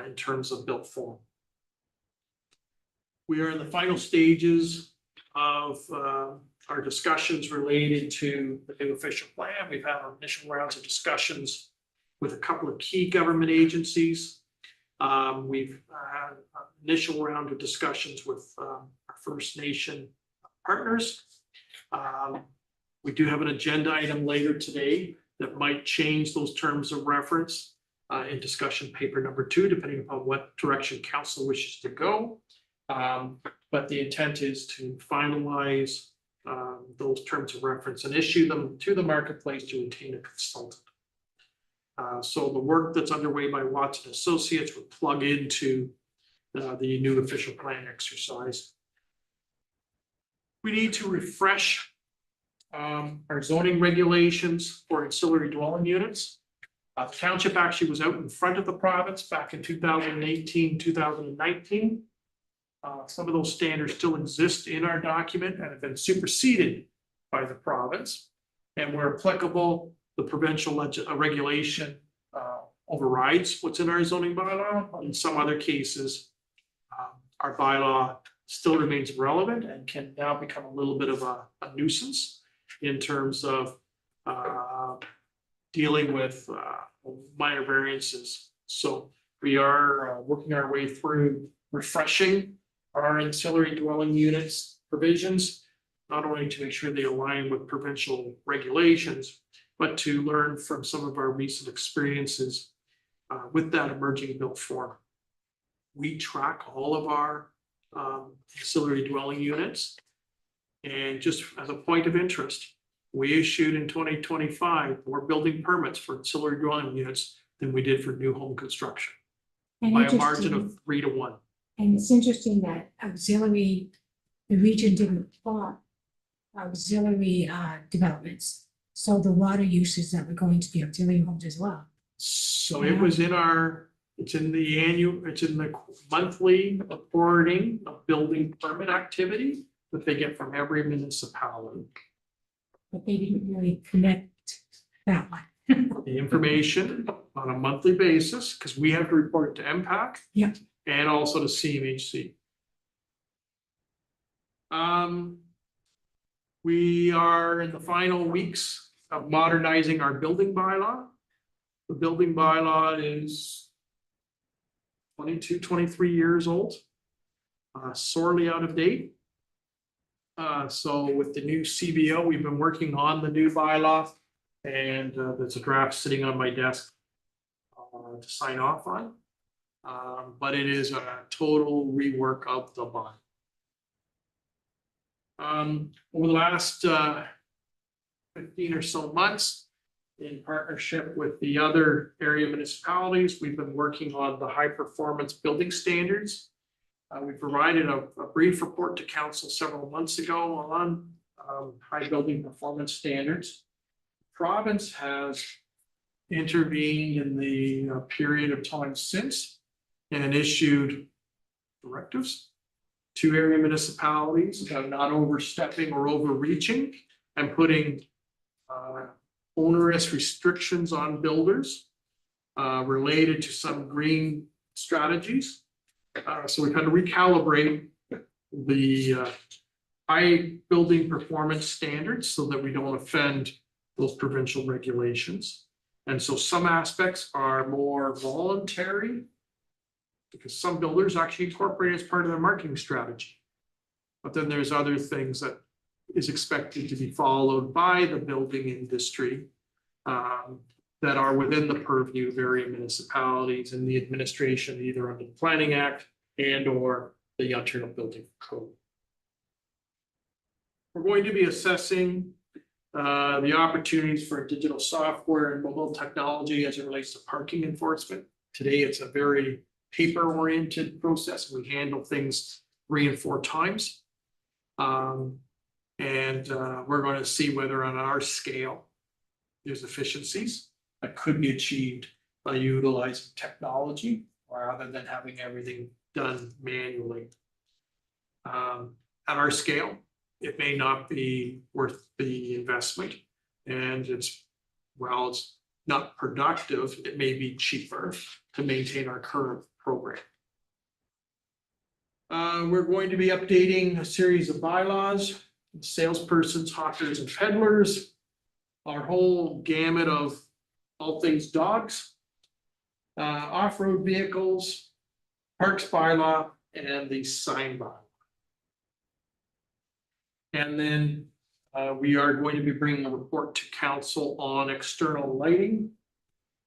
in terms of built form. We are in the final stages of our discussions related to the new official plan. We've had our initial rounds of discussions with a couple of key government agencies. We've had an initial round of discussions with our First Nation partners. We do have an agenda item later today that might change those terms of reference in discussion paper number 2, depending upon what direction council wishes to go. But the intent is to finalize those terms of reference and issue them to the marketplace to retain a consultant. So the work that's underway by Watson Associates would plug into the new official plan exercise. We need to refresh our zoning regulations for ancillary dwelling units. The township actually was out in front of the province back in 2018, 2019. Some of those standards still exist in our document and have been superseded by the province. And where applicable, the provincial regulation overrides what's in our zoning bylaw. In some other cases, our bylaw still remains relevant and can now become a little bit of a nuisance in terms of dealing with minor variances. So we are working our way through refreshing our ancillary dwelling units provisions, not only to make sure they align with provincial regulations, but to learn from some of our recent experiences with that emerging built form. We track all of our ancillary dwelling units. And just as a point of interest, we issued in 2025 more building permits for ancillary dwelling units than we did for new home construction by a margin of 3 to 1. And it's interesting that auxiliary, the region didn't plot auxiliary developments. So the water uses that were going to the auxiliary homes as well. So it was in our, it's in the monthly reporting of building permit activity that they get from every municipality. But they didn't really connect that one. The information on a monthly basis, because we have to report it to MPAC. Yeah. And also to CMHC. We are in the final weeks of modernizing our building bylaw. The building bylaw is 22, 23 years old, sorely out of date. So with the new CBO, we've been working on the new bylaw, and there's a draft sitting on my desk to sign off on. But it is a total rework of the bylaw. Over the last 15 or so months, in partnership with the other area municipalities, we've been working on the high performance building standards. We provided a brief report to council several months ago on high building performance standards. province has intervened in the period of time since and issued directives to area municipalities about not overstepping or overreaching and putting onerous restrictions on builders related to some green strategies. So we kind of recalibrate the high building performance standards so that we don't offend those provincial regulations. And so some aspects are more voluntary because some builders actually incorporate it as part of their marketing strategy. But then there's other things that is expected to be followed by the building industry that are within the purview of area municipalities and the administration, either under the Planning Act and or the Ontario Building Code. We're going to be assessing the opportunities for digital software and mobile technology as it relates to parking enforcement. Today, it's a very paper-oriented process. We handle things 3 and 4 times. We're going to see whether on our scale, there's efficiencies that could be achieved by utilizing technology rather than having everything done manually. At our scale, it may not be worth the investment, and it's not productive, it may be cheaper to maintain our current program. We're going to be updating a series of bylaws, salespersons, hawkers, and peddlers, our whole gamut of all things dogs, off-road vehicles, parks bylaw, and the sign bylaw. And then we are going to be bringing a report to council on external lighting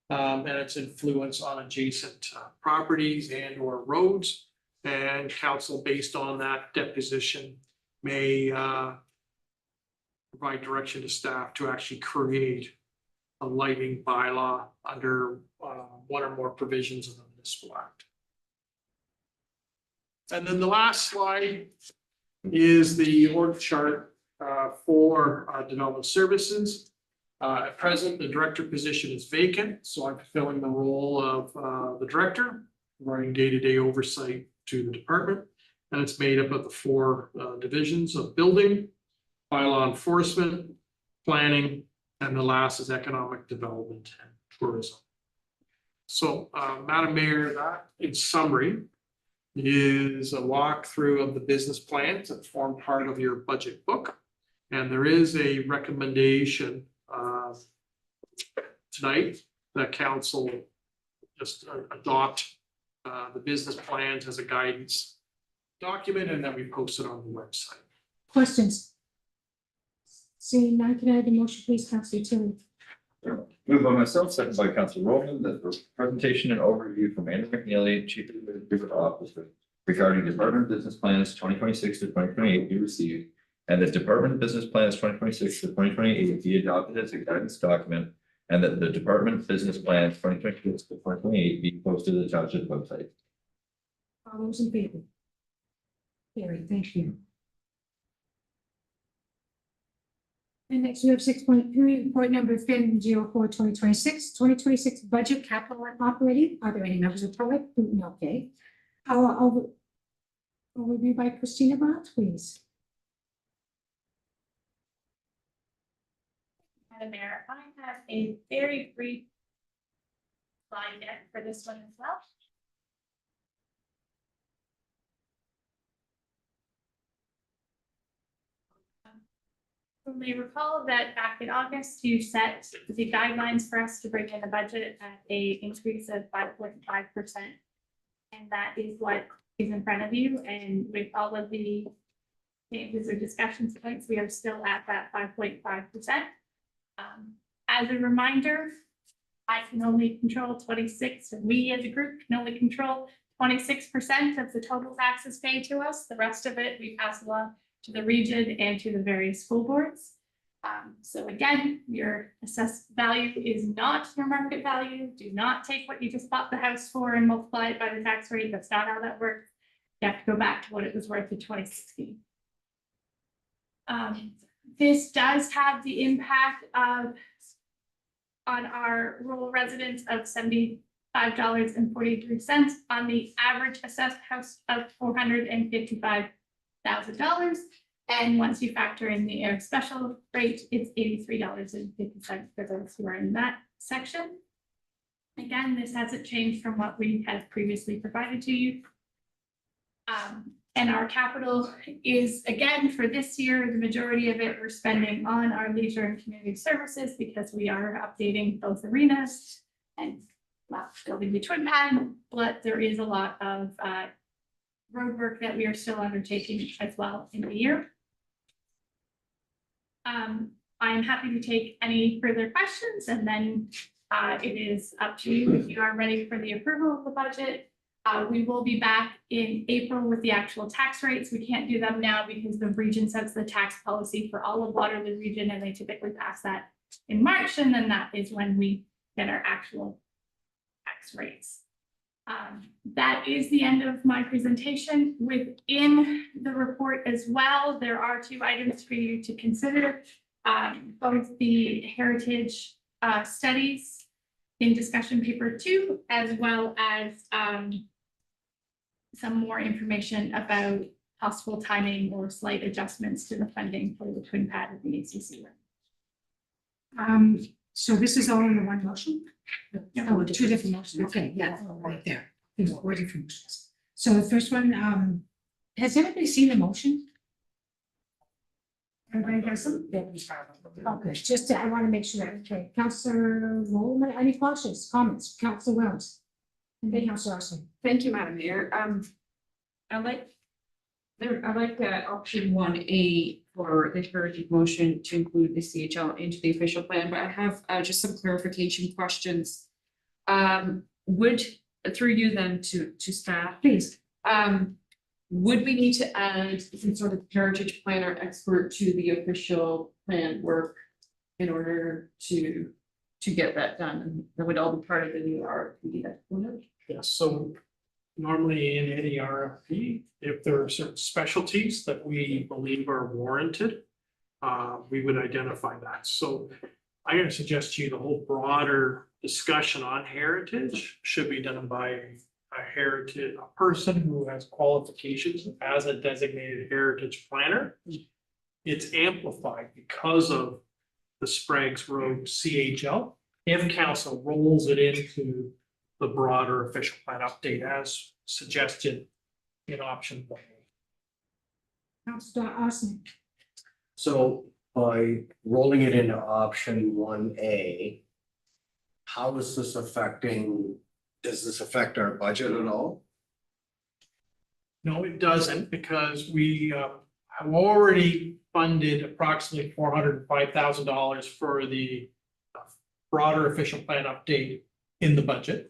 and its influence on adjacent properties and or roads. And council, based on that deposition, may provide direction to staff to actually create a lighting bylaw under one or more provisions of the municipal act. And then the last slide is the org chart for development services. At present, the director position is vacant, so I'm fulfilling the role of the director, running day-to-day oversight to the department. And it's made up of the 4 divisions of building, bylaw enforcement, planning, and the last is economic development and tourism. So, Madam Mayor, that in summary is a walkthrough of the business plans that form part of your budget book. And there is a recommendation tonight that council just adopt the business plans as a guidance document, and then we post it on the website. Questions? Seeing none, can I have the motion, please, Councillor Tilly? Moved by myself, second by Council Roman, that the presentation and overview from Andrew McNeely, Chief Administrative Officer, regarding Department of Business Plans 2026 to 2028 be received, and that Department of Business Plans 2026 to 2028 be adopted as a guidance document, and that the Department of Business Plans 2026 to 2028 be posted to the Township website. All those in favor? Carried, thank you. And next we have 6.3, report number 2026 budget capital operating. Are there any members of the public? No, okay. I'll review by Christina Bott, please. Madam Mayor, I have a very brief slide deck for this one as well. You may recall that back in August, you set the guidelines for us to bring in the budget at an increase of 5.5%. And that is what is in front of you. And with all of the changes or discussion points, we are still at that 5.5%. As a reminder, I can only control 26, and we as a group can only control 26% of the total taxes paid to us. The rest of it we pass along to the region and to the various school boards. So again, your assessed value is not your market value. Do not take what you just bought the house for and multiply it by the tax rate. That's not how that works. You have to go back to what it was worth in 2016. This does have the impact of on our rural residents of $75.43 on the average assessed house of $455,000. And once you factor in the air special rate, it's $83.50 for those who are in that section. Again, this hasn't changed from what we had previously provided to you. And our capital is, again, for this year, the majority of it we're spending on our leisure and community services because we are updating both arenas and building the twin pad, but there is a lot of road work that we are still undertaking as well in the year. I'm happy to take any further questions, and then it is up to you if you are ready for the approval of the budget. We will be back in April with the actual tax rates. We can't do them now because the region sets the tax policy for all of Waterloo region, and they typically pass that in March, and then that is when we get our actual tax rates. That is the end of my presentation. Within the report as well, there are 2 items for you to consider. Both the heritage studies in discussion paper 2, as well as some more information about possible timing or slight adjustments to the funding for the twin pad of the ACC. So this is all in the one motion? Yeah. Oh, 2 different motions, okay, yeah, right there, 4 different motions. So the first one, has everybody seen the motion? Everybody has them? Okay, just, I want to make sure, okay, Councillor Rollman, any questions, comments, Councillor Wells? And then Councillor Arson. Thank you, Madam Mayor. I like option 1A for the heritage motion to include the CHL into the official plan, but I have just some clarification questions. Would, through you then to staff, Please. would we need to add some sort of heritage planner expert to the official plan work in order to get that done? And that would all be part of the new RFP that. Yes, so normally in any RFP, if there are certain specialties that we believe are warranted, we would identify that. So I'm going to suggest to you the whole broader discussion on heritage should be done by a person who has qualifications as a designated heritage planner. It's amplified because of the Sprague's Road CHL. If council rolls it into the broader official plan update as suggested in option 1. Councillor Arson. So by rolling it into option 1A, how is this affecting, does this affect our budget at all? No, it doesn't, because we have already funded approximately $405,000 for the broader official plan update in the budget.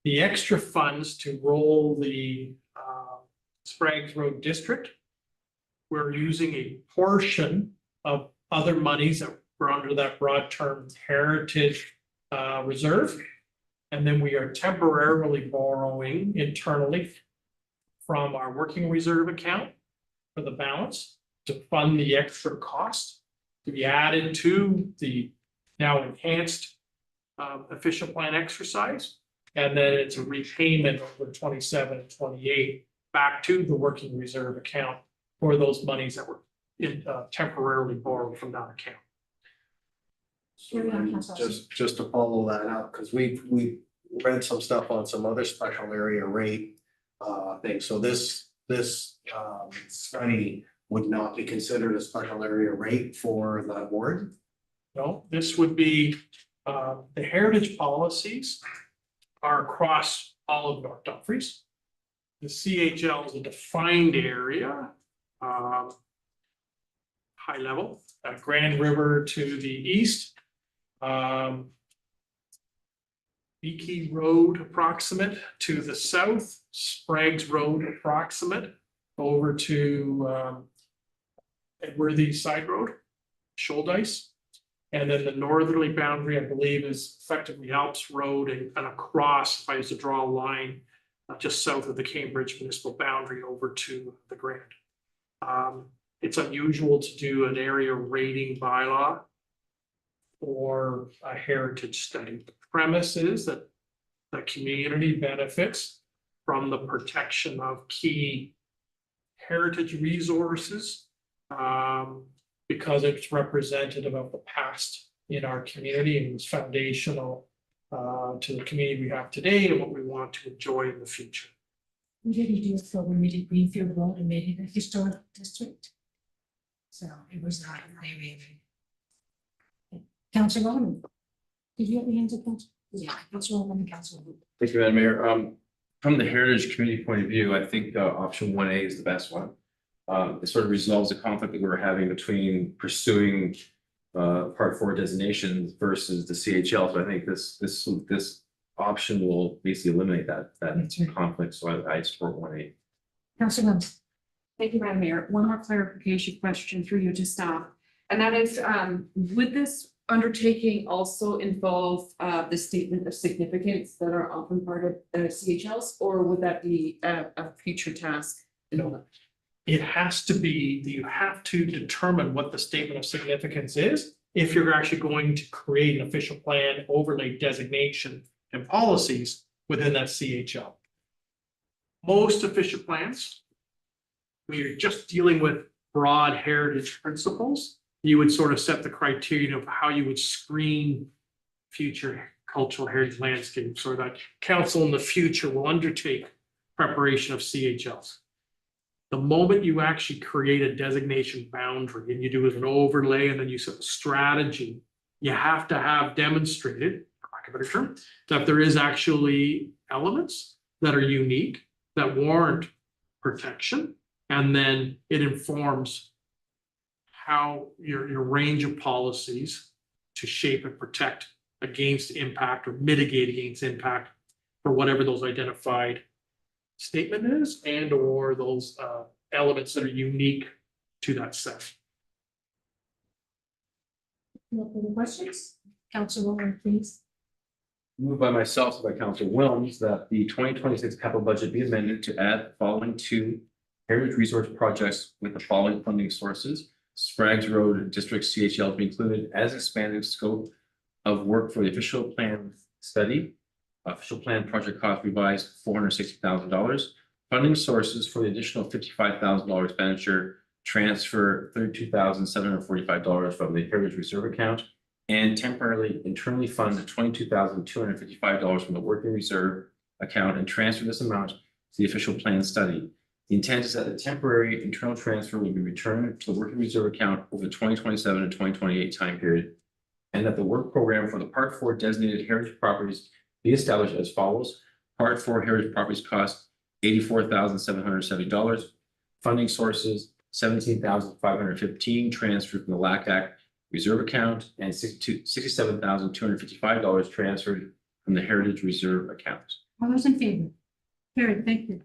The extra funds to roll the Sprague's Road District, we're using a portion of other monies that were under that broad term heritage reserve. And then we are temporarily borrowing internally from our working reserve account for the balance to fund the extra cost to be added to the now enhanced official plan exercise. And then it's a repayment over 27 and 28 back to the working reserve account for those monies that were temporarily borrowed from that account. So just to follow that up, because we read some stuff on some other special area rate things. So this study would not be considered a special area rate for that ward? No, this would be the heritage policies are across all of North Dumfries. The CHL is a defined area, high level, Grand River to the east. Beaky Road approximate to the south, Sprague's Road approximate over to Edworthy Side Road, Shoaldice. And then the northerly boundary, I believe, is effectively Alps Road and across, if I was to draw a line, just south of the Cambridge municipal boundary over to the Grand. It's unusual to do an area rating bylaw for a heritage study. The premise is that the community benefits from the protection of key heritage resources, because it's representative of the past in our community and is foundational to the community we have today and what we want to enjoy in the future. We didn't do it for when we did Greenfield Road and made it a historic district. So it was not a very. Councilor Roman. Did you have your hands up, Councilor? Yeah, Councilor Roman and Councilor Wood. Thank you, Madam Mayor. From the heritage community point of view, I think option 1A is the best one. It sort of resolves the conflict that we were having between pursuing Part 4 designations versus the CHL. So I think this option will basically eliminate that That's right. conflict. So I support 1A. Councilor Williams. Thank you, Madam Mayor. One more clarification question through you to staff. And that is, would this undertaking also involve the statement of significance that are often part of CHLs, or would that be a future task? No. It has to be, you have to determine what the statement of significance is if you're actually going to create an official plan, overlay designation and policies within that CHL. Most official plans, when you're just dealing with broad heritage principles, you would sort of set the criterion of how you would screen future cultural heritage landscapes, or that council in the future will undertake preparation of CHLs. The moment you actually create a designation boundary and you do it as an overlay and then you set a strategy, you have to have demonstrated, for lack of a better term, that there is actually elements that are unique, that warrant protection, and then it informs how your range of policies to shape and protect against impact or mitigate against impact for whatever those identified statement is, and or those elements that are unique to that set. No further questions? Councilor Roman, please. Moved by myself, by Councilor Williams, that the 2026 capital budget be amended to add the following 2 heritage resource projects with the following funding sources. Sprague's Road District CHL be included as expanded scope of work for the official plan study. Official plan project cost revised $460,000. Funding sources for the additional $55,000 expenditure, transfer $32,745 from the Heritage Reserve account, and temporarily internally fund the $22,255 from the Working Reserve account and transfer this amount to the official plan study. The intent is that the temporary internal transfer will be returned to the Working Reserve account over the 2027 and 2028 time period, and that the work program for the Part 4 designated heritage properties be established as follows. Part 4 heritage properties cost $84,770. Funding sources $17,515 transferred from the LAC Reserve account and $67,255 transferred from the Heritage Reserve account. All those in favor? Carried, thank you.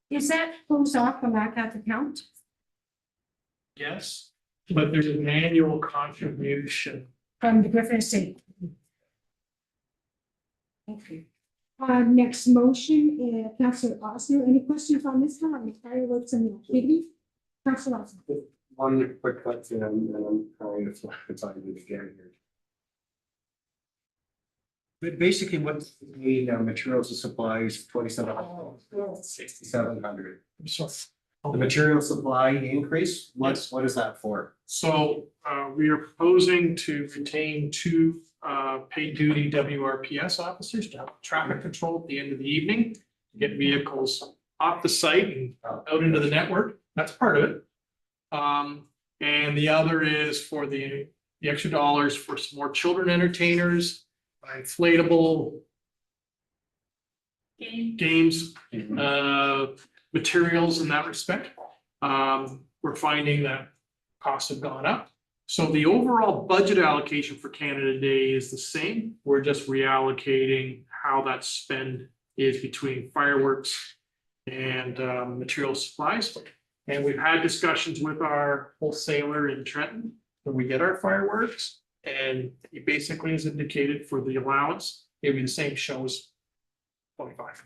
Is that closed off the LACAT account? Yes, but there's an annual contribution. From the Griffin Estate? Okay. Next motion, Councilor Osner, any questions on this one, on the fireworks and the activity? Councilor Osner. One quick question, and I'm trying to find it again here. But basically, what's the materials and supplies, 6,700. I'm sorry. The material supply increase, what is that for? So we are proposing to retain 2 paid duty WRPS officers to help traffic control at the end of the evening, to get vehicles off the site and out into the network. That's part of it. And the other is for the extra dollars for some more children entertainers, inflatable games, materials in that respect. We're finding that costs have gone up. So the overall budget allocation for Canada Day is the same. We're just reallocating how that spend is between fireworks and material supplies. And we've had discussions with our wholesaler in Trenton when we get our fireworks. And he basically has indicated for the allowance, it'll be the same show as 25.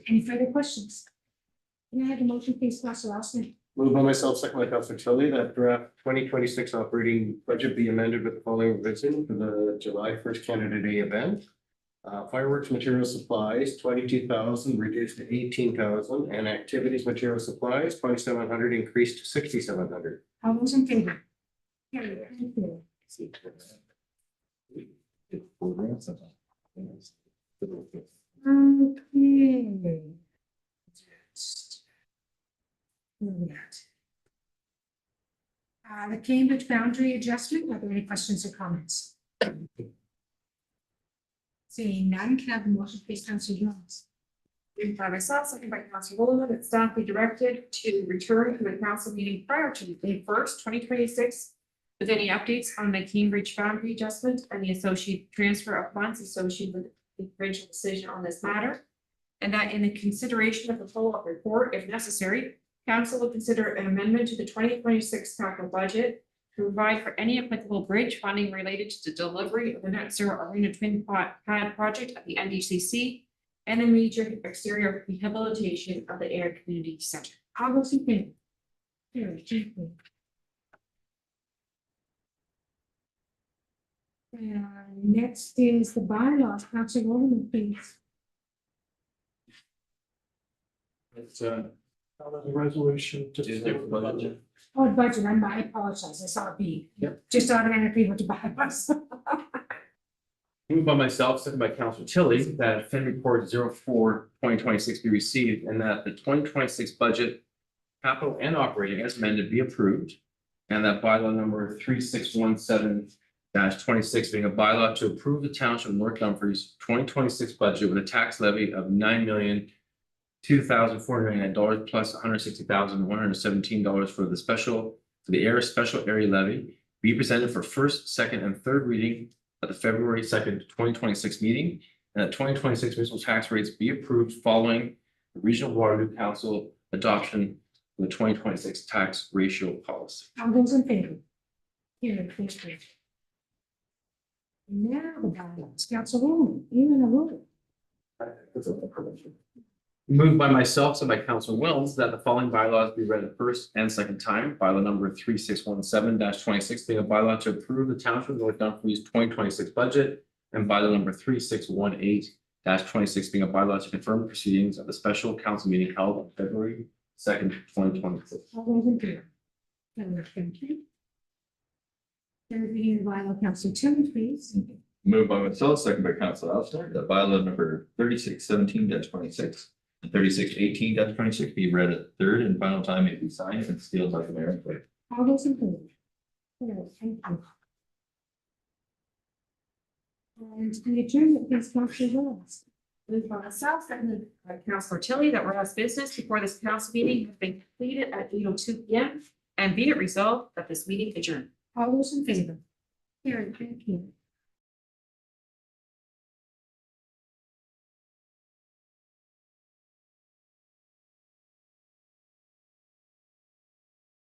Any further questions? Can I have a motion, please, Councilor Osner? Moved by myself, second by Councilor Tilly, that draft 2026 operating budget be amended with the following revision for the July 1st Canada Day event. Fireworks material supplies, 22,000 reduced to 18,000, and activities material supplies, 2,700 increased to 6,700. All those in favor? Carried. Thank you. Okay. Where are we at? The Cambridge boundary adjustment, are there any questions or comments? Seeing none, can I have a motion, please, Councilor Jones? Moved by myself, second by Councilor Holman, that staff be directed to return to the council meeting prior to May 1st, 2026. With any updates on the Cambridge boundary adjustment and the associated transfer of funds associated with the provincial decision on this matter. And that in the consideration of the follow-up report, if necessary, council will consider an amendment to the 2026 capital budget to provide for any applicable bridge funding related to the delivery of the net zero arena twin pad project at the NDCC and the major exterior rehabilitation of the Air Community Center. All those in favor? Carried. Thank you. Next is the bylaws, Councilor Holman, please. It's the resolution to. Oh, budget, I apologize, I saw a B. Yep. Just automatically went to bylaws. Moved by myself, second by Councilor Tilly, that Fin Report 04/2026 be received and that the 2026 budget, capital and operating as amended be approved. And that bylaw number 3617-26 being a bylaw to approve the Township of North Dumfries 2026 budget with a tax levy of $9,002,499 plus $160,117 for the air special area levy be presented for first, second, and third reading at the February 2nd, 2026 meeting, and that 2026 municipal tax rates be approved following the Regional Waterloo Council adoption of the 2026 tax ratio policy. All those in favor? Carried. Thank you. Now the bylaws, Councilor Holman, you in a row. Moved by myself, so by Councilor Wills, that the following bylaws be read the first and second time. Bylaw number 3617-26 being a bylaw to approve the Township of North Dumfries 2026 budget, and bylaw number 3618-26 being a bylaw to confirm proceedings of the special council meeting held on February 2nd, 2026. All those in favor? Carried. Thank you. Third reading of the bylaw, Councilor Tilly, please. Moved by myself, second by Councilor Alston, that bylaw number 3617-26 and 3618-26 be read a third and final time may be signed and sealed by the mayor and clerk. All those in favor? Carried. Thank you. And the adjournment, please, Councilor Wills. Moved by myself, seconded by Councilor Tilly, that whereas business before this council meeting has been completed at 8:02 PM, and be it resolved that this meeting adjourned. All those in favor? Carried. Thank you.